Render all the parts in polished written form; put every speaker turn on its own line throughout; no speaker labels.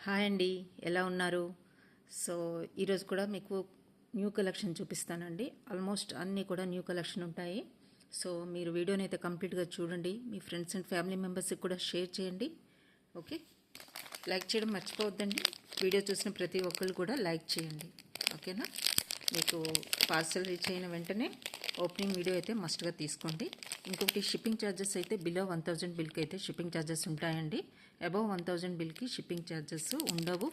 Hi అండి, ఎలా ఉన్నారు? సో ఈరోజు కూడా మీకు న్యూ కలెక్షన్ చూపిస్తానండి. ఆల్మోస్ట్ అన్నీ కూడా న్యూ కలెక్షన్ ఉంటాయి. సో మీరు వీడియోని అయితే కంప్లీట్గా చూడండి. మీ ఫ్రెండ్స్ అండ్ ఫ్యామిలీ మెంబర్స్కి కూడా షేర్ చేయండి. ఓకే, లైక్ చేయడం మర్చిపోవద్దండి. వీడియో చూసిన ప్రతి ఒక్కరు కూడా లైక్ చేయండి. ఓకేనా? మీకు పార్సల్ రీచ్ అయిన వెంటనే ఓపెనింగ్ వీడియో అయితే మస్ట్గా తీసుకోండి. ఇంకొకటి షిప్పింగ్ ఛార్జెస్ అయితే బిలో 1000 బిల్కి అయితే షిప్పింగ్ ఛార్జెస్ ఉంటాయండి. అబవ్ 1000 బిల్కి షిప్పింగ్ ఛార్జెస్ ఉండవు.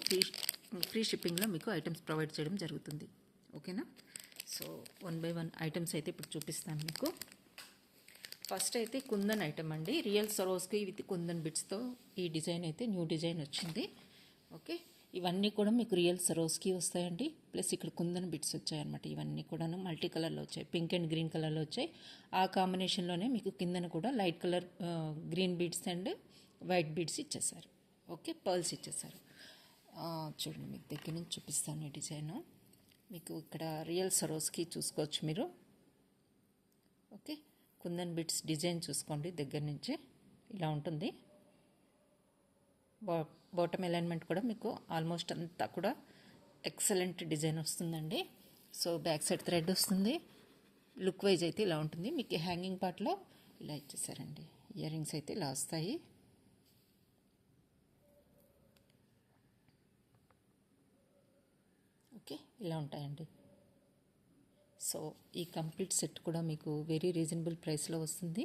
ఫ్రీ షిప్పింగ్లో మీకు ఐటమ్స్ ప్రొవైడ్ చేయడం జరుగుతుంది. ఓకేనా? సో 1 బై 1 ఐటమ్స్ అయితే ఇప్పుడు చూపిస్తాను మీకు. ఫస్ట్ అయితే కుందన్ ఐటమ్ అండి. రియల్ సరోస్కి విత్ కుందన్ బిట్స్తో ఈ డిజైన్ అయితే న్యూ డిజైన్ వచ్చింది. ఓకే, ఇవన్నీ కూడా మీకు రియల్ సరోస్కి వస్తాయండి. ప్లస్ ఇక్కడ కుందన్ బిట్స్ వచ్చాయన్నమాట. ఇవన్నీ కూడాను మల్టీ కలర్లో వచ్చాయి. పింక్ అండ్ గ్రీన్ కలర్లో వచ్చాయి. ఆ కాంబినేషన్లోనే మీకు కిందన కూడా light colour green beads and white beads ఇచ్చేసారు. ఓకే, పర్ల్స్ ఇచ్చేసారు. చూడండి, మీకు దగ్గర నుంచి చూపిస్తాను ఈ డిజైన్. మీకు ఇక్కడ రియల్ సరోస్కి చూసుకోవచ్చు మీరు. ఓకే, కుందన్ బిట్స్ డిజైన్ చూసుకోండి దగ్గర నుంచి. ఇలా ఉంటుంది. బాటమ్ అలైన్మెంట్ కూడా మీకు ఆల్మోస్ట్ అంతా కూడా ఎక్సలెంట్ డిజైన్ వస్తుందండి. సో బ్యాక్ సైడ్ థ్రెడ్ వస్తుంది. లుక్ వైజ్ అయితే ఇలా ఉంటుంది. మీకు హ్యాంగింగ్ పార్ట్లో ఇలా ఇచ్చేసారండి. ఇయర్ రింగ్స్ అయితే ఇలా వస్తాయి. ఓకే, ఇలా ఉంటాయండి. సో ఈ కంప్లీట్ సెట్ కూడా మీకు వెరీ రీజనబుల్ ప్రైస్లో వస్తుంది.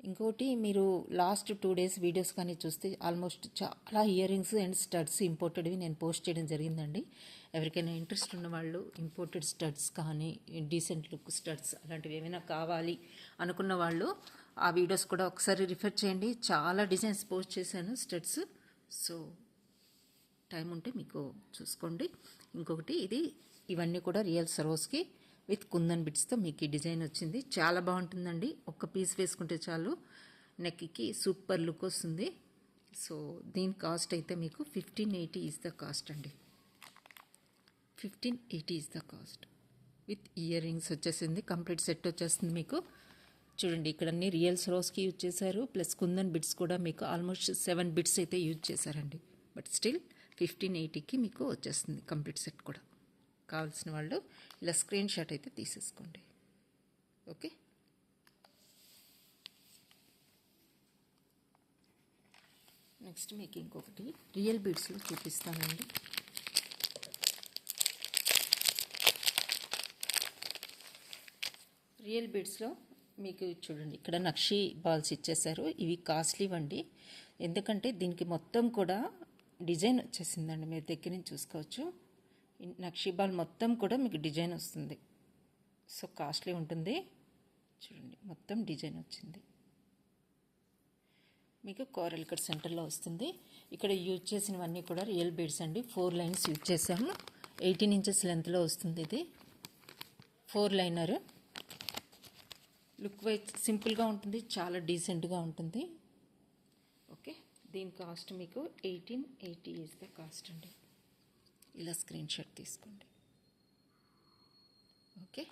ఇంకోటి, మీరు లాస్ట్ 2 డేస్ వీడియోస్ కానీ చూస్తే ఆల్మోస్ట్ చాలా ఇయర్ రింగ్స్ అండ్ స్టడ్స్ ఇంపోర్టెడ్వి నేను పోస్ట్ చేయడం జరిగిందండి. ఎవరికైనా ఇంట్రెస్ట్ ఉన్న వాళ్ళు ఇంపోర్టెడ్ స్టడ్స్ కానీ డీసెంట్ లుక్ స్టడ్స్ అలాంటివి ఏమైనా కావాలి అనుకున్న వాళ్ళు ఆ వీడియోస్ కూడా ఒకసారి రిఫర్ చేయండి. చాలా డిజైన్స్ పోస్ట్ చేశాను స్టడ్స్. సో టైం ఉంటే మీకు చూసుకోండి. ఇంకొకటి, ఇవన్నీ కూడా రియల్ సరోస్కి విత్ కుందన్ బిట్స్తో మీకు ఈ డిజైన్ వచ్చింది. చాలా బాగుంటుందండి. ఒక్క పీస్ వేసుకుంటే చాలు, నెక్కి సూపర్ లుక్ వస్తుంది. సో దీని కాస్ట్ అయితే మీకు 1580 ఈజ్ ద కాస్ట్ అండి. 1580 is the cost. With ear rings వచ్చేసింది. కంప్లీట్ సెట్ వచ్చేస్తుంది మీకు. చూడండి, ఇక్కడ అన్ని రియల్ సరోస్కి యూజ్ చేశారు. ప్లస్ కుందన్ బిట్స్ కూడా మీకు ఆల్మోస్ట్ 7 బిట్స్ అయితే యూజ్ చేశారండి. బట్ స్టిల్ 1580కి మీకు వచ్చేస్తుంది కంప్లీట్ సెట్ కూడా. కావాల్సిన వాళ్ళు ఇలా స్క్రీన్ షాట్ అయితే తీసేసుకోండి. ఓకే, నెక్స్ట్ మీకు ఇంకొకటి రియల్ బీడ్స్లో చూపిస్తానండి. రియల్ బీడ్స్లో మీకు చూడండి, ఇక్కడ నక్షి బాల్స్ ఇచ్చేసారు. ఇవి కాస్ట్లీ అండి. ఎందుకంటే దీనికి మొత్తం కూడా డిజైన్ వచ్చేసిందండి. మీరు దగ్గర నుంచి చూసుకోవచ్చు. నక్షి బాల్ మొత్తం కూడా మీకు డిజైన్ వస్తుంది. సో కాస్ట్లీ ఉంటుంది. చూడండి, మొత్తం డిజైన్ వచ్చింది. మీకు కోరల్ కట్ సెంటర్లో వస్తుంది. ఇక్కడ యూజ్ చేసినవన్నీ కూడా రియల్ బీడ్స్ అండి. 4 లైన్స్ యూజ్ చేసాము. 18 ఇంచెస్ లెంత్లో వస్తుంది. ఇది 4 లైనర్. లుక్ వైజ్ సింపుల్గా ఉంటుంది, చాలా డీసెంట్గా ఉంటుంది. ఓకే, దీని కాస్ట్ మీకు 1880 ఈజ్ ద కాస్ట్ అండి. ఇలా స్క్రీన్ షాట్ తీసుకోండి. ఓకే,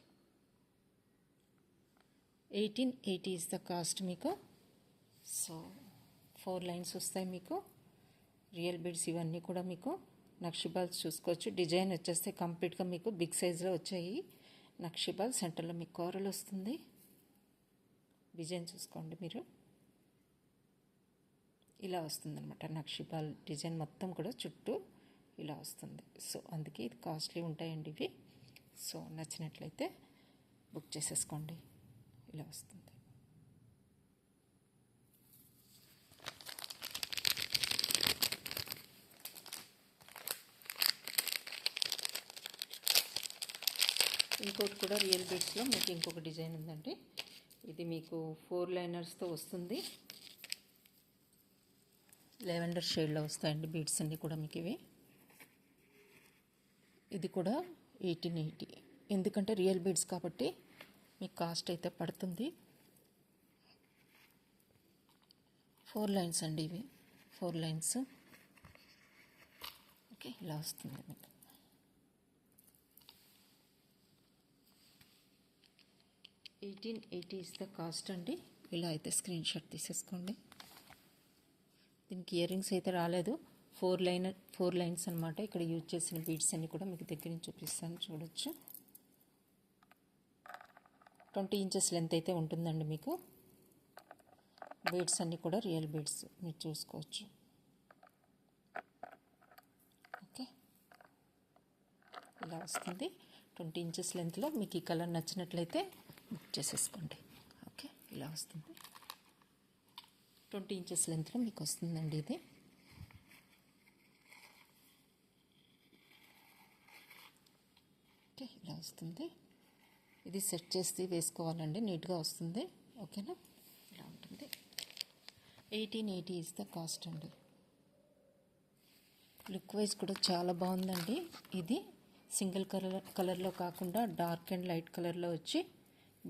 1880 ఈజ్ ద కాస్ట్ మీకు. సో 4 లైన్స్ వస్తాయి మీకు. రియల్ బీడ్స్ ఇవన్నీ కూడా మీకు నక్షి బాల్స్ చూసుకోవచ్చు. డిజైన్ వచ్చేస్తే కంప్లీట్గా మీకు బిగ్ సైజ్లో వచ్చాయి. నక్షి బాల్ సెంటర్లో మీకు కోరల్ వస్తుంది. డిజైన్ చూసుకోండి మీరు. ఇలా వస్తుందన్నమాట నక్షి బాల్ డిజైన్ మొత్తం కూడా చుట్టూ ఇలా వస్తుంది. సో అందుకే ఇది కాస్ట్లీ ఉంటాయండి ఇవి. సో నచ్చినట్లయితే బుక్ చేసేసుకోండి. ఇలా వస్తుంది. ఇంకోటి కూడా రియల్ బీడ్స్లో మీకు ఇంకొక డిజైన్ ఉందండి. ఇది మీకు 4 లైనర్స్తో వస్తుంది. లెవెండర్ షేడ్లో వస్తాయండి బీడ్స్ అన్నీ కూడా మీకు ఇవి. ఇది కూడా 1880. ఎందుకంటే రియల్ బీడ్స్ కాబట్టి మీకు కాస్ట్ అయితే పడుతుంది. 4 లైన్స్ అండి ఇవి. 4 లైన్స్. ఓకే, ఇలా వస్తుంది మీకు. 1880 ఇస్ ద కాస్ట్ అండి. ఇలా అయితే స్క్రీన్ షాట్ తీసేసుకోండి. దీనికి ఇయర్ రింగ్స్ అయితే రాలేదు. ఫోర్ లైన్స్ అనమాట. ఇక్కడ యూజ్ చేసిన బీడ్స్ అన్నీ కూడా మీకు దగ్గర నుంచి చూపిస్తాను, చూడొచ్చు. 20 ఇంచెస్ లెంత్ అయితే ఉంటుందండి మీకు. బీడ్స్ అన్నీ కూడా రియల్ బీడ్స్ మీరు చూసుకోవచ్చు. ఓకే, ఇలా వస్తుంది 20 ఇంచెస్ లెంత్లో. మీకు ఈ కలర్ నచ్చినట్లయితే బుక్ చేసేసుకోండి. ఓకే, ఇలా వస్తుంది 20 ఇంచెస్ లెంత్లో మీకు వస్తుందండి ఇది. ఓకే, ఇలా వస్తుంది. ఇది సెట్ చేసి వేసుకోవాలండి, నీట్గా వస్తుంది. ఓకేనా, ఇలా ఉంటుంది. 1880 ఇస్ ద కాస్ట్ అండి. లుక్ వైజ్ కూడా చాలా బాగుందండి. ఇది సింగిల్ కలర్లో కాకుండా డార్క్ అండ్ లైట్ కలర్లో వచ్చి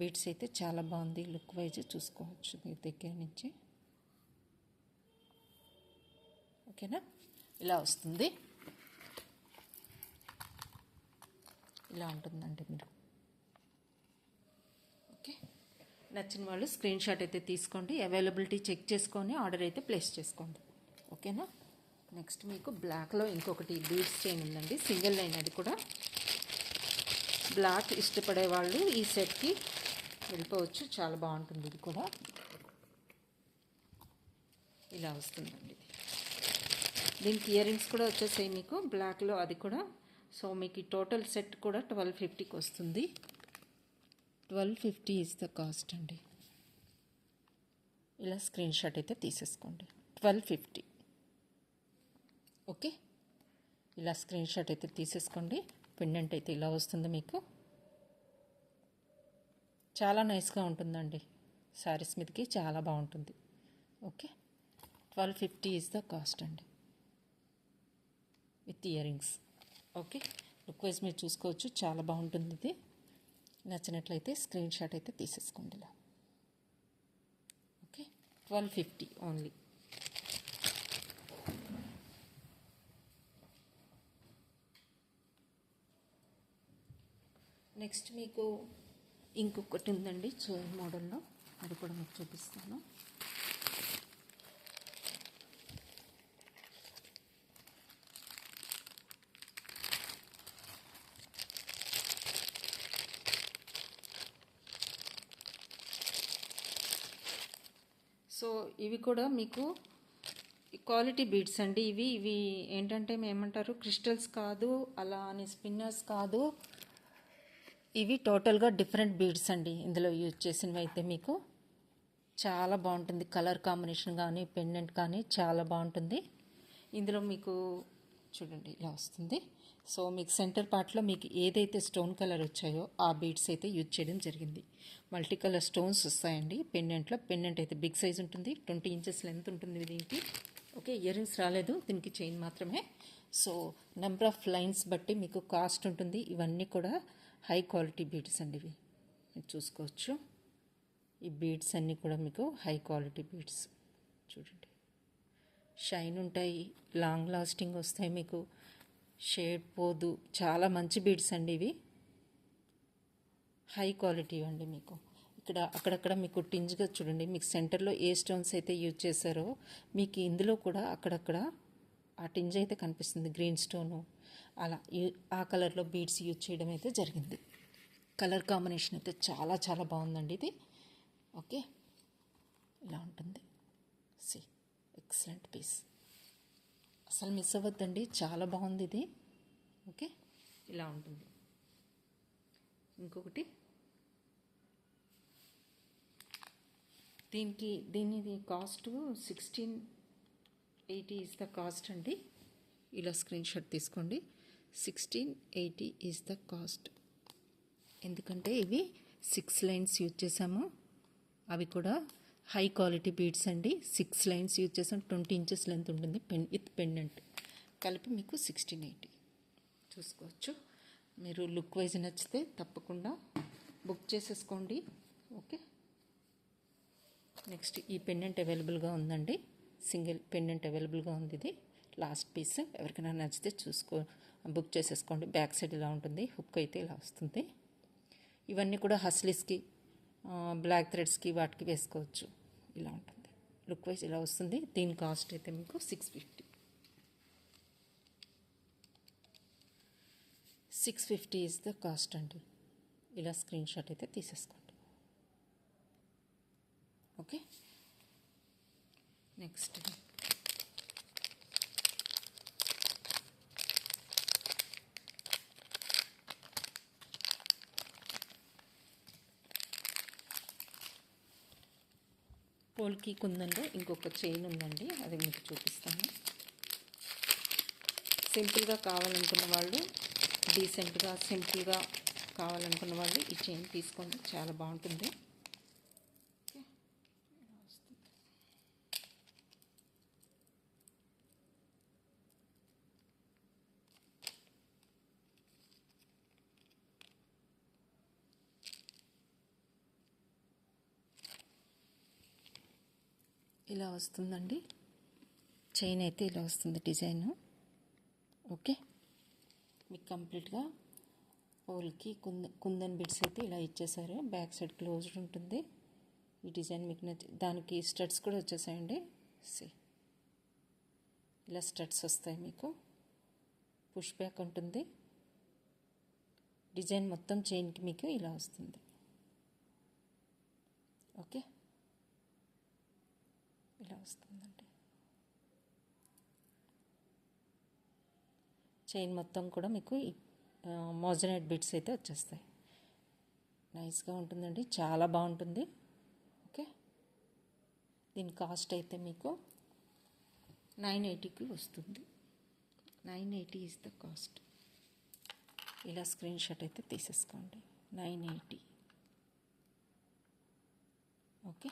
బీడ్స్ అయితే చాలా బాగుంది. లుక్ వైజ్ చూసుకోవచ్చు మీ దగ్గర నుంచి. ఓకేనా, ఇలా వస్తుంది. ఇలా ఉంటుందండి. మీరు ఓకే, నచ్చిన వాళ్ళు స్క్రీన్ షాట్ అయితే తీసుకోండి. అవైలబిలిటీ చెక్ చేసుకొని ఆర్డర్ అయితే ప్లేస్ చేసుకోండి. ఓకేనా. నెక్స్ట్ మీకు బ్లాక్లో ఇంకొకటి బీడ్స్ చైన్ ఉందండి, సింగిల్ లైన్. అది కూడా బ్లాక్ ఇష్టపడే వాళ్ళు ఈ సెట్కి వెళ్ళిపోవచ్చు, చాలా బాగుంటుంది. ఇది కూడా ఇలా వస్తుందండి. దీనికి ఇయర్ రింగ్స్ కూడా వచ్చేసాయి మీకు బ్లాక్లో, అది కూడా. సో మీకు ఈ టోటల్ సెట్ కూడా 1250కి వస్తుంది. 1250 ఈజ్ ద కాస్ట్ అండి. ఇలా స్క్రీన్ షాట్ అయితే తీసేసుకోండి. 1250. ఓకే, ఇలా స్క్రీన్ షాట్ అయితే తీసేసుకోండి. పెండెంట్ అయితే ఇలా వస్తుంది మీకు. చాలా నైస్గా ఉంటుందండి, శారీస్ మీదకి చాలా బాగుంటుంది. ఓకే, 1250 ఈజ్ ద కాస్ట్ అండి with ear rings. Okay, look wise మీరు చూసుకోవచ్చు, చాలా బాగుంటుంది. ఇది నచ్చినట్లయితే స్క్రీన్ షాట్ అయితే తీసేసుకోండి ఇలా. Okay, 1250 only. నెక్స్ట్ మీకు ఇంకొకటి ఉందండి చైన్ మోడల్లో, అది కూడా మీకు చూపిస్తాను. సో ఇవి కూడా మీకు క్వాలిటీ బీడ్స్ అండి. ఇవి ఏంటంటే ఏమంటారు, క్రిస్టల్స్ కాదు, అలా అని స్పిన్నర్స్ కాదు. ఇవి టోటల్గా డిఫరెంట్ బీడ్స్ అండి. ఇందులో యూజ్ చేసినవి అయితే మీకు చాలా బాగుంటుంది. కలర్ కాంబినేషన్ కానీ పెండెంట్ కానీ చాలా బాగుంటుంది. ఇందులో మీకు చూడండి ఇలా వస్తుంది. సో మీకు సెంటర్ పార్ట్లో మీకు ఏదైతే స్టోన్ కలర్ వచ్చాయో ఆ బీడ్స్ అయితే యూజ్ చేయడం జరిగింది. మల్టీ కలర్ స్టోన్స్ వస్తాయండి పెండెంట్లో. పెండెంట్ అయితే బిగ్ సైజ్ ఉంటుంది, 20 ఇంచెస్ లెంత్ ఉంటుంది దీనికి. ఓకే, ఇయర్ రింగ్స్ రాలేదు, దీనికి చైన్ మాత్రమే. సో నెంబర్ ఆఫ్ లైన్స్ బట్టి మీకు కాస్ట్ ఉంటుంది. ఇవన్నీ కూడా హై క్వాలిటీ బీడ్స్ అండి. ఇవి మీరు చూసుకోవచ్చు. ఈ బీడ్స్ అన్నీ కూడా మీకు హై క్వాలిటీ బీడ్స్. చూడండి, షైన్ ఉంటాయి, లాంగ్ లాస్టింగ్ వస్తాయి, మీకు షేడ్ పోదు. చాలా మంచి బీడ్స్ అండి ఇవి, హై క్వాలిటీ అండి. మీకు ఇక్కడ అక్కడక్కడ మీకు టింజ్గా చూడండి, మీకు సెంటర్లో ఏ స్టోన్స్ అయితే యూజ్ చేశారో మీకు ఇందులో కూడా అక్కడక్కడ ఆ టింజ్ అయితే కనిపిస్తుంది, గ్రీన్ స్టోను అలా. ఆ కలర్లో బీడ్స్ యూజ్ చేయడం అయితే జరిగింది. కలర్ కాంబినేషన్ అయితే చాలా చాలా బాగుందండి ఇది. ఓకే, ఇలా ఉంటుంది. సి ఎక్సలెంట్ పీస్, అసలు మిస్ అవ్వద్దండి, చాలా బాగుంది ఇది. ఓకే, ఇలా ఉంటుంది. ఇంకొకటి దీని కాస్ట్ 1680 ఈజ్ ద కాస్ట్ అండి. ఇలా స్క్రీన్ షాట్ తీసుకోండి. 1680 ఈజ్ ద కాస్ట్. ఎందుకంటే ఇవి 6 లైన్స్ యూజ్ చేసాము, అవి కూడా హై క్వాలిటీ బీడ్స్ అండి. 6 లైన్స్ యూజ్ చేసాం, 20 ఇంచెస్ లెంత్ ఉంటుంది విత్ పెండెంట్ కలిపి మీకు 1680 చూసుకోవచ్చు. మీరు లుక్ వైజ్ నచ్చితే తప్పకుండా బుక్ చేసేసుకోండి. ఓకే, నెక్స్ట్ ఈ పెండెంట్ అవైలబుల్గా ఉందండి, సింగిల్ పెండెంట్ అవైలబుల్గా ఉంది. ఇది లాస్ట్ పీస్. ఎవరికైనా నచ్చితే బుక్ చేసేసుకోండి. బ్యాక్ సైడ్ ఇలా ఉంటుంది, హుక్ అయితే ఇలా వస్తుంది. ఇవన్నీ కూడా హస్లీస్కి, బ్లాక్ థ్రెడ్స్కి వాటికి వేసుకోవచ్చు. ఇలా ఉంటుంది, లుక్ వైజ్ ఇలా వస్తుంది. దీని కాస్ట్ అయితే మీకు 650. 650 ఈజ్ ద కాస్ట్ అండి. ఇలా స్క్రీన్ షాట్ అయితే తీసేసుకోండి. ఓకే, నెక్స్ట్ పోల్కి కుందంలో ఇంకొక చైన్ ఉందండి, అది మీకు చూపిస్తాను. సింపుల్గా కావాలనుకున్న వాళ్ళు, డీసెంట్గా సింపుల్గా కావాలనుకున్న వాళ్ళు ఈ చైన్ తీసుకోండి, చాలా బాగుంటుంది. ఇలా వస్తుందండి చైన్ అయితే, ఇలా వస్తుంది డిజైన్. ఓకే, మీకు కంప్లీట్గా పోల్కి కుందన్ బిడ్స్ అయితే ఇలా ఇచ్చేసారు. బ్యాక్ సైడ్ క్లోజ్డ్ ఉంటుంది. ఈ డిజైన్ మీకు దానికి స్టడ్స్ కూడా వచ్చేసాయండి. ఇలా స్టడ్స్ వస్తాయి మీకు. పుష్ బ్యాక్ ఉంటుంది. డిజైన్ మొత్తం చైన్కి మీకు ఇలా వస్తుంది. ఓకే, ఇలా వస్తుందండి. చైన్ మొత్తం కూడా మీకు మోజనైట్ బిట్స్ అయితే వచ్చేస్తాయి. నైస్గా ఉంటుందండి, చాలా బాగుంటుంది. ఓకే, దీని కాస్ట్ అయితే మీకు 980కి వస్తుంది. 980 ఈజ్ ద కాస్ట్. ఇలా స్క్రీన్ షాట్ అయితే తీసేసుకోండి. 980. ఓకే,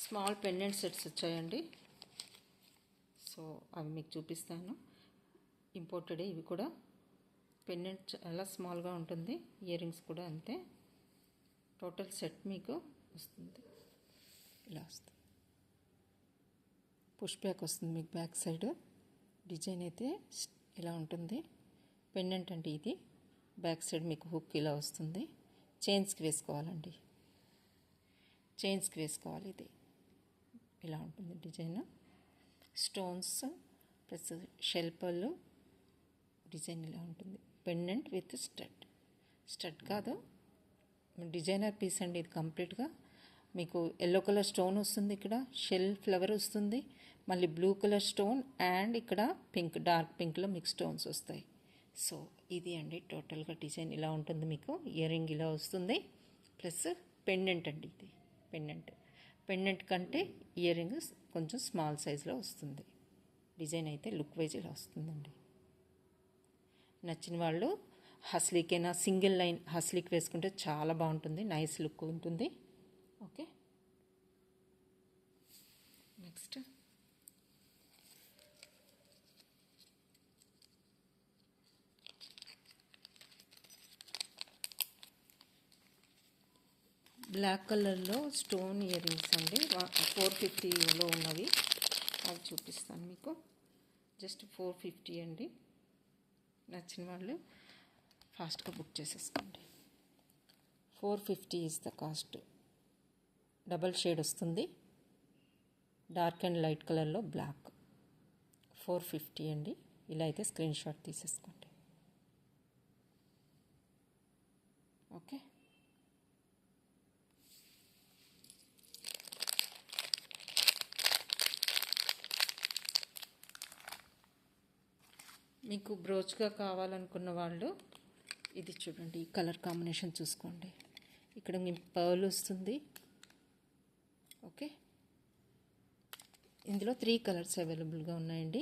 స్మాల్ పెండెంట్ సెట్స్ వచ్చాయండి. సో అవి మీకు చూపిస్తాను. ఇంపోర్టెడే ఇవి కూడా. పెండెంట్ చాలా స్మాల్గా ఉంటుంది, ఇయర్ రింగ్స్ కూడా అంతే. టోటల్ సెట్ మీకు వస్తుంది. ఇలా వస్తుంది. పుష్ బ్యాక్ వస్తుంది మీకు. బ్యాక్ సైడ్ డిజైన్ అయితే ఇలా ఉంటుంది. పెండెంట్ అంటే ఇది. బ్యాక్ సైడ్ మీకు హుక్ ఇలా వస్తుంది. చైన్స్కి వేసుకోవాలండి, చైన్స్కి వేసుకోవాలి. ఇది ఇలా ఉంటుంది డిజైన్. స్టోన్స్ ప్లస్ షెల్ పళ్ళు డిజైన్ ఇలా ఉంటుంది. పెండెంట్ విత్ స్టడ్ కాదు, డిజైనర్ పీస్ అండి ఇది. కంప్లీట్గా మీకు ఎల్లో కలర్ స్టోన్ వస్తుంది, ఇక్కడ షెల్ ఫ్లవర్ వస్తుంది, మళ్ళీ బ్లూ కలర్ స్టోన్, అండ్ ఇక్కడ పింక్, డార్క్ పింక్లో మీకు స్టోన్స్ వస్తాయి. సో ఇది అండి టోటల్గా డిజైన్ ఇలా ఉంటుంది మీకు. ఇయర్ రింగ్ ఇలా వస్తుంది, ప్లస్ పెండెంట్ అండి ఇది. పెండెంట్ కంటే ఇయర్ రింగ్ కొంచెం స్మాల్ సైజులో వస్తుంది. డిజైన్ అయితే లుక్ వైజ్ ఇలా వస్తుందండి. నచ్చిన వాళ్ళు హస్లీకైనా సింగిల్ లైన్ హస్లీకి వేసుకుంటే చాలా బాగుంటుంది, నైస్ లుక్ ఉంటుంది. ఓకే, నెక్స్ట్ బ్లాక్ కలర్లో స్టోన్ ఇయర్ రింగ్స్ అండి. 450లో ఉన్నవి, అవి చూపిస్తాను మీకు. జస్ట్ 450 అండి. నచ్చిన వాళ్ళు ఫాస్ట్గా బుక్ చేసేసుకోండి. 450 is the cost. Double shade వస్తుంది, డార్క్ అండ్ లైట్ కలర్లో బ్లాక్. 450 అండి. ఇలా అయితే స్క్రీన్ షాట్ తీసేసుకోండి. ఓకే, మీకు బ్రోచ్గా కావాలనుకున్న వాళ్ళు ఇది చూడండి, ఈ కలర్ కాంబినేషన్ చూసుకోండి. ఇక్కడ మీ పర్ల్ వస్తుంది. ఓకే, ఇందులో 3 కలర్స్ అవైలబుల్గా ఉన్నాయండి.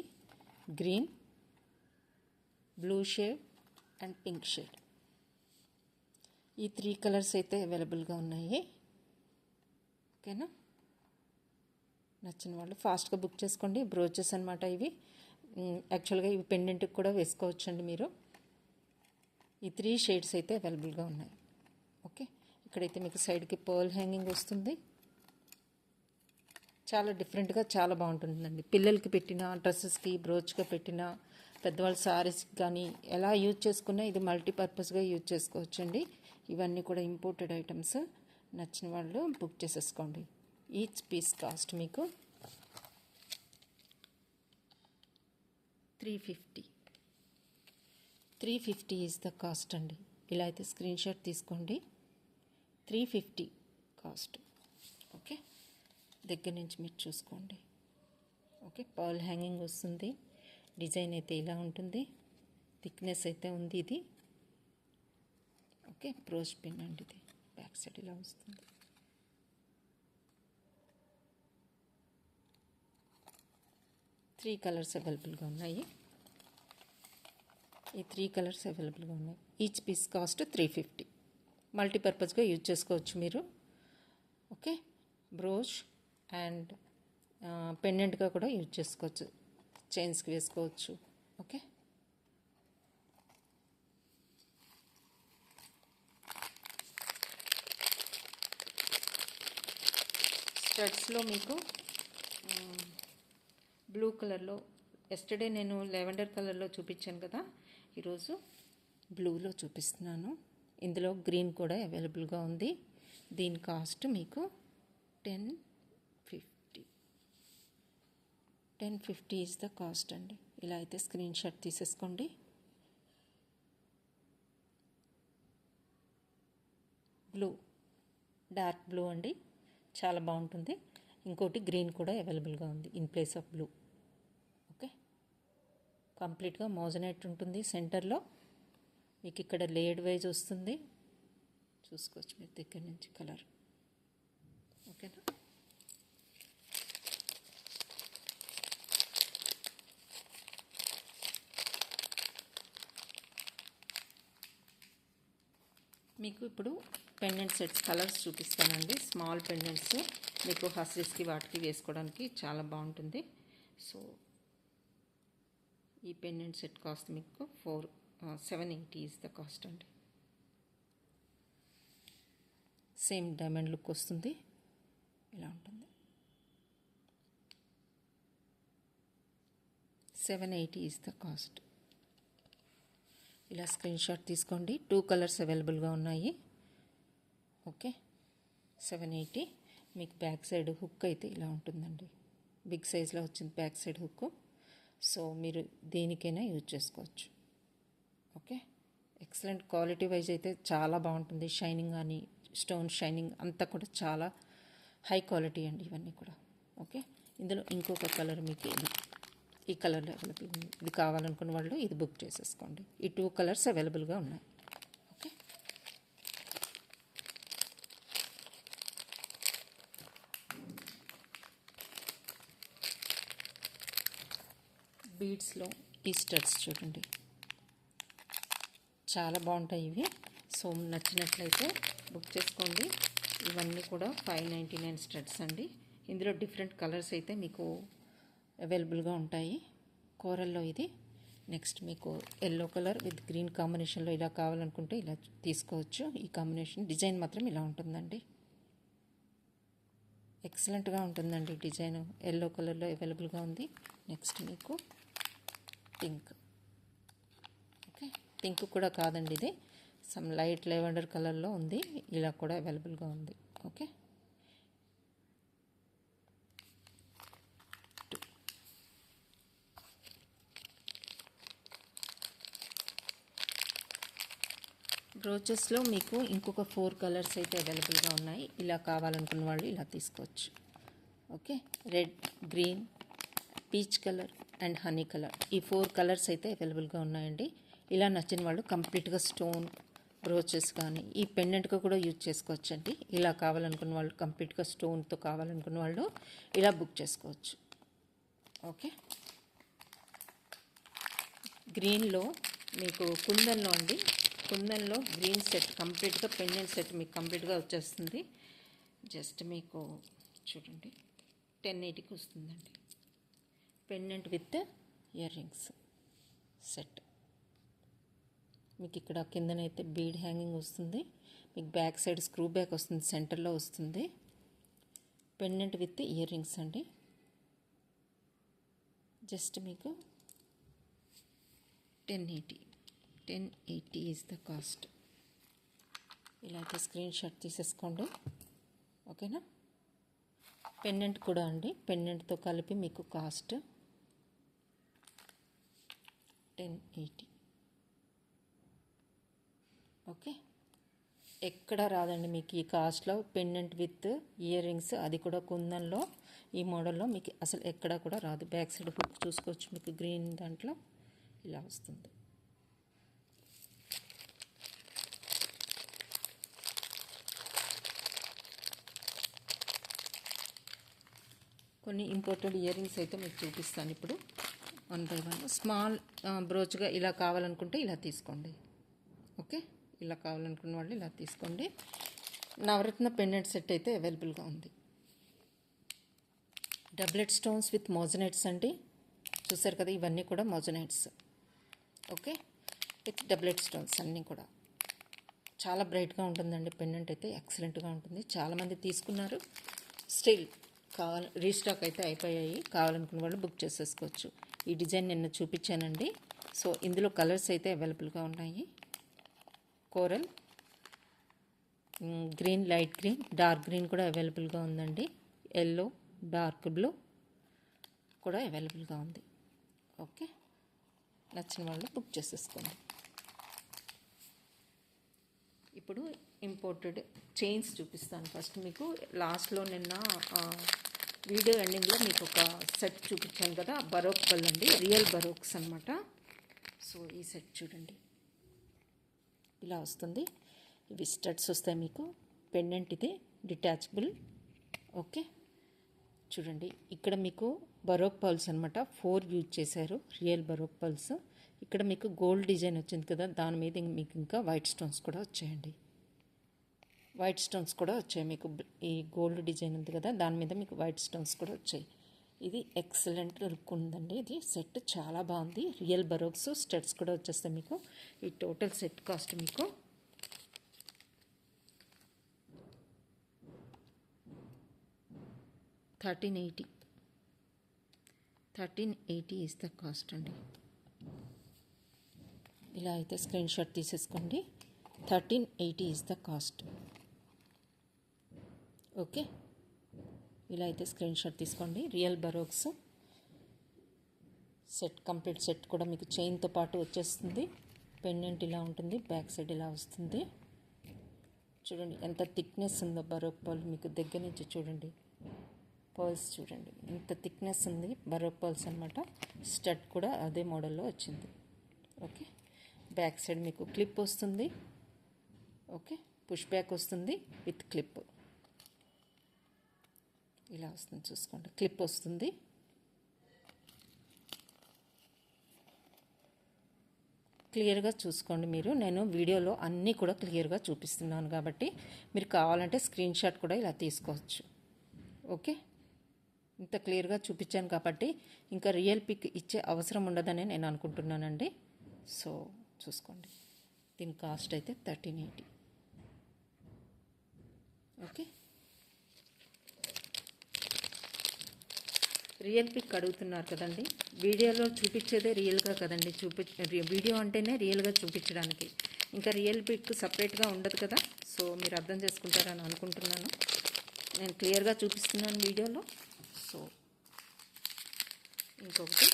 Green, blue shade and pink shade. ఈ 3 కలర్స్ అయితే అవైలబుల్గా ఉన్నాయి. ఓకేనా, నచ్చిన వాళ్ళు ఫాస్ట్గా బుక్ చేసుకోండి. బ్రోచెస్ అనమాట ఇవి. యాక్చువల్గా ఇవి పెండెంట్కి కూడా వేసుకోవచ్చండి మీరు. ఈ 3 షేడ్స్ అయితే అవైలబుల్గా ఉన్నాయి. ఓకే, ఇక్కడైతే మీకు సైడ్కి పర్ల్ హ్యాంగింగ్ వస్తుంది. చాలా డిఫరెంట్గా చాలా బాగుంటుందండి. పిల్లలకి పెట్టిన, డ్రెస్సెస్కి బ్రోచ్గా పెట్టిన పెద్దవాళ్ళ సారీస్ కానీ ఎలా యూజ్ చేసుకున్నా ఇది మల్టీపర్పస్గా యూజ్ చేసుకోవచ్చండి. ఇవన్నీ కూడా ఇంపోర్టెడ్ ఐటమ్స్. నచ్చిన వాళ్ళు బుక్ చేసేసుకోండి. ఈచ్ పీస్ కాస్ట్ మీకు 350. 350 ఈజ్ ద కాస్ట్ అండి. ఇలా అయితే స్క్రీన్ షాట్ తీసుకోండి. 350 కాస్ట్. ఓకే, దగ్గర నుంచి మీరు చూసుకోండి. ఓకే, పర్ల్ హ్యాంగింగ్ వస్తుంది. డిజైన్ అయితే ఇలా ఉంటుంది. థిక్నెస్ అయితే ఉంది ఇది. ఓకే, బ్రోచ్ పిన్ అండి. ఇది బ్యాక్ సైడ్ ఇలా వస్తుంది. త్రీ కలర్స్ అవైలబుల్గా ఉన్నాయి. ఈ 3 కలర్స్ అవైలబుల్గా ఉన్నాయి. Each piece cost 350. మల్టీపర్పస్గా యూజ్ చేసుకోవచ్చు మీరు. ఓకే, బ్రోచ్ అండ్ పెండెంట్గా కూడా యూజ్ చేసుకోవచ్చు. చైన్స్కి వేసుకోవచ్చు. ఓకే, స్టడ్స్లో మీకు బ్లూ కలర్లో, ఎస్టర్డే నేను లెవెండర్ కలర్లో చూపించాను కదా, ఈరోజు బ్లూలో చూపిస్తున్నాను. ఇందులో గ్రీన్ కూడా అవైలబుల్గా ఉంది. దీని కాస్ట్ మీకు 1050. 1050 ఈజ్ ద కాస్ట్ అండి. ఇలా అయితే స్క్రీన్ షాట్ తీసేసుకోండి. బ్లూ, డార్క్ బ్లూ అండి, చాలా బాగుంటుంది. ఇంకోటి గ్రీన్ కూడా అవైలబుల్గా ఉంది in place of blue. Okay, కంప్లీట్గా మోజనైట్ ఉంటుంది. సెంటర్లో మీకు ఇక్కడ లేయర్డ్ వైజ్ వస్తుంది. చూసుకోవచ్చు మీరు దగ్గర నుంచి కలర్. ఓకేనా, మీకు ఇప్పుడు పెండెంట్ సెట్స్ కలర్స్ చూపిస్తానండి. స్మాల్ పెండెంట్స్ మీకు హస్రీస్కి వాటికి వేసుకోవడానికి చాలా బాగుంటుంది. సో ఈ పెండెంట్ సెట్ కాస్ట్ మీకు 780 ఈజ్ ద కాస్ట్ అండి. సేమ్ డైమండ్ లుక్ వస్తుంది. ఇలా ఉంటుంది. 780 ఈజ్ ద కాస్ట్. ఇలా స్క్రీన్ షాట్ తీసుకోండి. 2 కలర్స్ అవైలబుల్గా ఉన్నాయి. ఓకే, 780. మీకు బ్యాక్ సైడ్ హుక్ అయితే ఇలా ఉంటుందండి. బిగ్ సైజ్లో వచ్చింది బ్యాక్ సైడ్ హుక్. సో మీరు దేనికైనా యూజ్ చేసుకోవచ్చు. ఓకే, ఎక్సలెంట్ క్వాలిటీ వైజ్ అయితే చాలా బాగుంటుంది. షైనింగ్ కానీ స్టోన్ షైనింగ్ అంతా కూడా చాలా హై క్వాలిటీ అండి ఇవన్నీ కూడా. ఓకే, ఇందులో ఇంకొక కలర్ మీకు ఈ కలర్లో అవైలబుల్ ఉంది. ఇది కావాలనుకున్న వాళ్ళు ఇది బుక్ చేసేసుకోండి. ఈ 2 కలర్స్ అవైలబుల్గా ఉన్నాయి. ఓకే, బీడ్స్లో ఈ స్టడ్స్ చూడండి, చాలా బాగుంటాయి ఇవి. సో నచ్చినట్లయితే బుక్ చేసుకోండి. ఇవన్నీ కూడా 599 స్టడ్స్ అండి. ఇందులో డిఫరెంట్ కలర్స్ అయితే మీకు అవైలబుల్గా ఉంటాయి. కోరల్లో ఇది. నెక్స్ట్ మీకు ఎల్లో కలర్ విత్ గ్రీన్ కాంబినేషన్లో ఇలా కావాలనుకుంటే ఇలా తీసుకోవచ్చు. ఈ కాంబినేషన్ డిజైన్ మాత్రం ఇలా ఉంటుందండి. ఎక్సలెంట్గా ఉంటుందండి డిజైన్. ఎల్లో కలర్లో అవైలబుల్గా ఉంది. నెక్స్ట్ మీకు పింక్. ఓకే, పింక్ కూడా కాదండి, ఇది సమ్ లైట్ లెవెండర్ కలర్లో ఉంది. ఇలా కూడా అవైలబుల్గా ఉంది. ఓకే, బ్రోచెస్లో మీకు ఇంకొక 4 కలర్స్ అయితే అవైలబుల్గా ఉన్నాయి. ఇలా కావాలనుకున్న వాళ్ళు ఇలా తీసుకోవచ్చు. Okay, red, green, peach colour and honey colour, ఈ 4 కలర్స్ అయితే అవైలబుల్గా ఉన్నాయండి. ఇలా నచ్చిన వాళ్ళు కంప్లీట్గా స్టోన్ బ్రోచెస్ కానీ ఈ పెండెంట్గా కూడా యూజ్ చేసుకోవచ్చండి. ఇలా కావాలనుకున్న వాళ్ళు కంప్లీట్గా స్టోన్తో కావాలనుకున్న వాళ్ళు ఇలా బుక్ చేసుకోవచ్చు. ఓకే, గ్రీన్లో మీకు కుందన్లో అండి, కుందన్లో గ్రీన్ సెట్ కంప్లీట్గా పెండెంట్ సెట్ మీకు కంప్లీట్గా వచ్చేస్తుంది. జస్ట్ మీకు చూడండి 1080కి వస్తుందండి. Pendant with ear rings set. మీకు ఇక్కడ కిందనైతే బీడ్ హ్యాంగింగ్ వస్తుంది. మీకు బ్యాక్ సైడ్ స్క్రూ బ్యాక్ వస్తుంది, సెంటర్లో వస్తుంది. పెండెంట్ విత్ ఇయర్ రింగ్స్ అండి. జస్ట్ మీకు 1080. 1080 ఈజ్ ద కాస్ట్. ఇలా అయితే స్క్రీన్ షాట్ తీసేసుకోండి. ఓకేనా. పెండెంట్ కూడా అండి, పెండెంట్తో కలిపి మీకు కాస్ట్ 1080. ఓకే. ఎక్కడ రాదండి మీకు ఈ కాస్ట్లో పెండెంట్ విత్ ఇయర్ రింగ్స్, అది కూడా కుందన్లో ఈ మోడల్లో మీకు అసలు ఎక్కడా కూడా రాదు. బ్యాక్ సైడ్ హుక్ చూసుకోవచ్చు, మీకు గ్రీన్ దాంట్లో ఇలా వస్తుంది. కొన్ని ఇంపోర్టెడ్ ఇయర్ రింగ్స్ అయితే మీకు చూపిస్తాను ఇప్పుడు వన్ బై వన్. స్మాల్ బ్రోచ్గా ఇలా కావాలనుకుంటే ఇలా తీసుకోండి. ఓకే, ఇలా కావాలనుకున్న వాళ్ళు ఇలా తీసుకోండి. నవరత్న పెండెంట్ సెట్ అయితే అవైలబుల్గా ఉంది. డబ్లెట్ స్టోన్స్ విత్ మోజనైట్స్ అండి. చూసారు కదా, ఇవన్నీ కూడా మోజనైట్స్. ఓకే, విత్ డబ్లెట్ స్టోన్స్ అన్నీ కూడా చాలా బ్రైట్గా ఉంటుందండి. పెండెంట్ అయితే ఎక్సలెంట్గా ఉంటుంది. చాలామంది తీసుకున్నారు. స్టిల్ రీస్టాక్ అయితే అయిపోయాయి. కావాలనుకున్న వాళ్ళు బుక్ చేసేసుకోవచ్చు. ఈ డిజైన్ నిన్న చూపించానండి. సో ఇందులో కలర్స్ అయితే అవైలబుల్గా ఉన్నాయి. Coral green, light green, dark green కూడా అవైలబుల్గా ఉందండి. ఎల్లో, డార్క్ బ్లూ కూడా అవైలబుల్గా ఉంది. ఓకే, నచ్చిన వాళ్ళు బుక్ చేసేసుకోండి. ఇప్పుడు ఇంపోర్టెడ్ చైన్స్ చూపిస్తాను. ఫస్ట్ మీకు లాస్ట్లో నిన్న వీడియో ఎండింగ్లో మీకు ఒక సెట్ చూపించాను కదా, బరోక్ పళ్ళు అండి, రియల్ బరోక్స్ అనమాట. సో ఈ సెట్ చూడండి, ఇలా వస్తుంది. ఇవి స్టడ్స్ వస్తాయి మీకు. పెండెంట్ ఇది డిటాచబుల్. ఓకే, చూడండి ఇక్కడ మీకు బరోక్ పర్ల్స్ అనమాట. 4 యూజ్ చేశారు, రియల్ బరోక్ పర్ల్స్. ఇక్కడ మీకు గోల్డ్ డిజైన్ వచ్చింది కదా, దాని మీద మీకు ఇంకా వైట్ స్టోన్స్ కూడా వచ్చాయండి. వైట్ స్టోన్స్ కూడా వచ్చాయి మీకు. ఈ గోల్డ్ డిజైన్ ఉంది కదా, దాని మీద మీకు వైట్ స్టోన్స్ కూడా వచ్చాయి. ఇది ఎక్సలెంట్ లుక్ ఉందండి. ఇది సెట్ చాలా బాగుంది. రియల్ బరోక్స్ స్టడ్స్ కూడా వచ్చేస్తాయి మీకు. ఈ టోటల్ సెట్ కాస్ట్ మీకు 1380. 1380 ఈజ్ ద కాస్ట్ అండి. ఇలా అయితే స్క్రీన్ షాట్ తీసేసుకోండి. 1380 ఈజ్ ద కాస్ట్. ఓకే, ఇలా అయితే స్క్రీన్ షాట్ తీసుకోండి. రియల్ బరోక్స్ సెట్, కంప్లీట్ సెట్ కూడా మీకు చైన్తో పాటు వచ్చేస్తుంది. పెండెంట్ ఇలా ఉంటుంది, బ్యాక్ సైడ్ ఇలా వస్తుంది. చూడండి ఎంత థిక్నెస్ ఉందో బరోక్ పర్ల్. మీకు దగ్గర నుంచి చూడండి, పర్ల్స్ చూడండి ఎంత థిక్నెస్ ఉంది. బరోక్ పర్ల్స్ అనమాట. స్టడ్ కూడా అదే మోడల్లో వచ్చింది. ఓకే, బ్యాక్ సైడ్ మీకు క్లిప్ వస్తుంది. ఓకే, పుష్ బ్యాక్ వస్తుంది విత్ క్లిప్. ఇలా వస్తుంది చూసుకోండి, క్లిప్ వస్తుంది. క్లియర్గా చూసుకోండి మీరు. నేను వీడియోలో అన్నీ కూడా క్లియర్గా చూపిస్తున్నాను కాబట్టి మీరు కావాలంటే స్క్రీన్ షాట్ కూడా ఇలా తీసుకోవచ్చు. ఓకే, ఇంత క్లియర్గా చూపించాను కాబట్టి ఇంకా రియల్ పిక్ ఇచ్చే అవసరం ఉండదని నేను అనుకుంటున్నానండి. సో చూసుకోండి, దీని కాస్ట్ అయితే 1380. ఓకే, రియల్ పిక్ అడుగుతున్నారు కదండి. వీడియోలో చూపించేదే రియల్గా కదండి. వీడియో అంటేనే రియల్గా చూపించడానికి, ఇంకా రియల్ పిక్ సపరేట్గా ఉండదు కదా. సో మీరు అర్థం చేసుకుంటారని అనుకుంటున్నాను. నేను క్లియర్గా చూపిస్తున్నాను వీడియోలో. సో ఇంకొకటి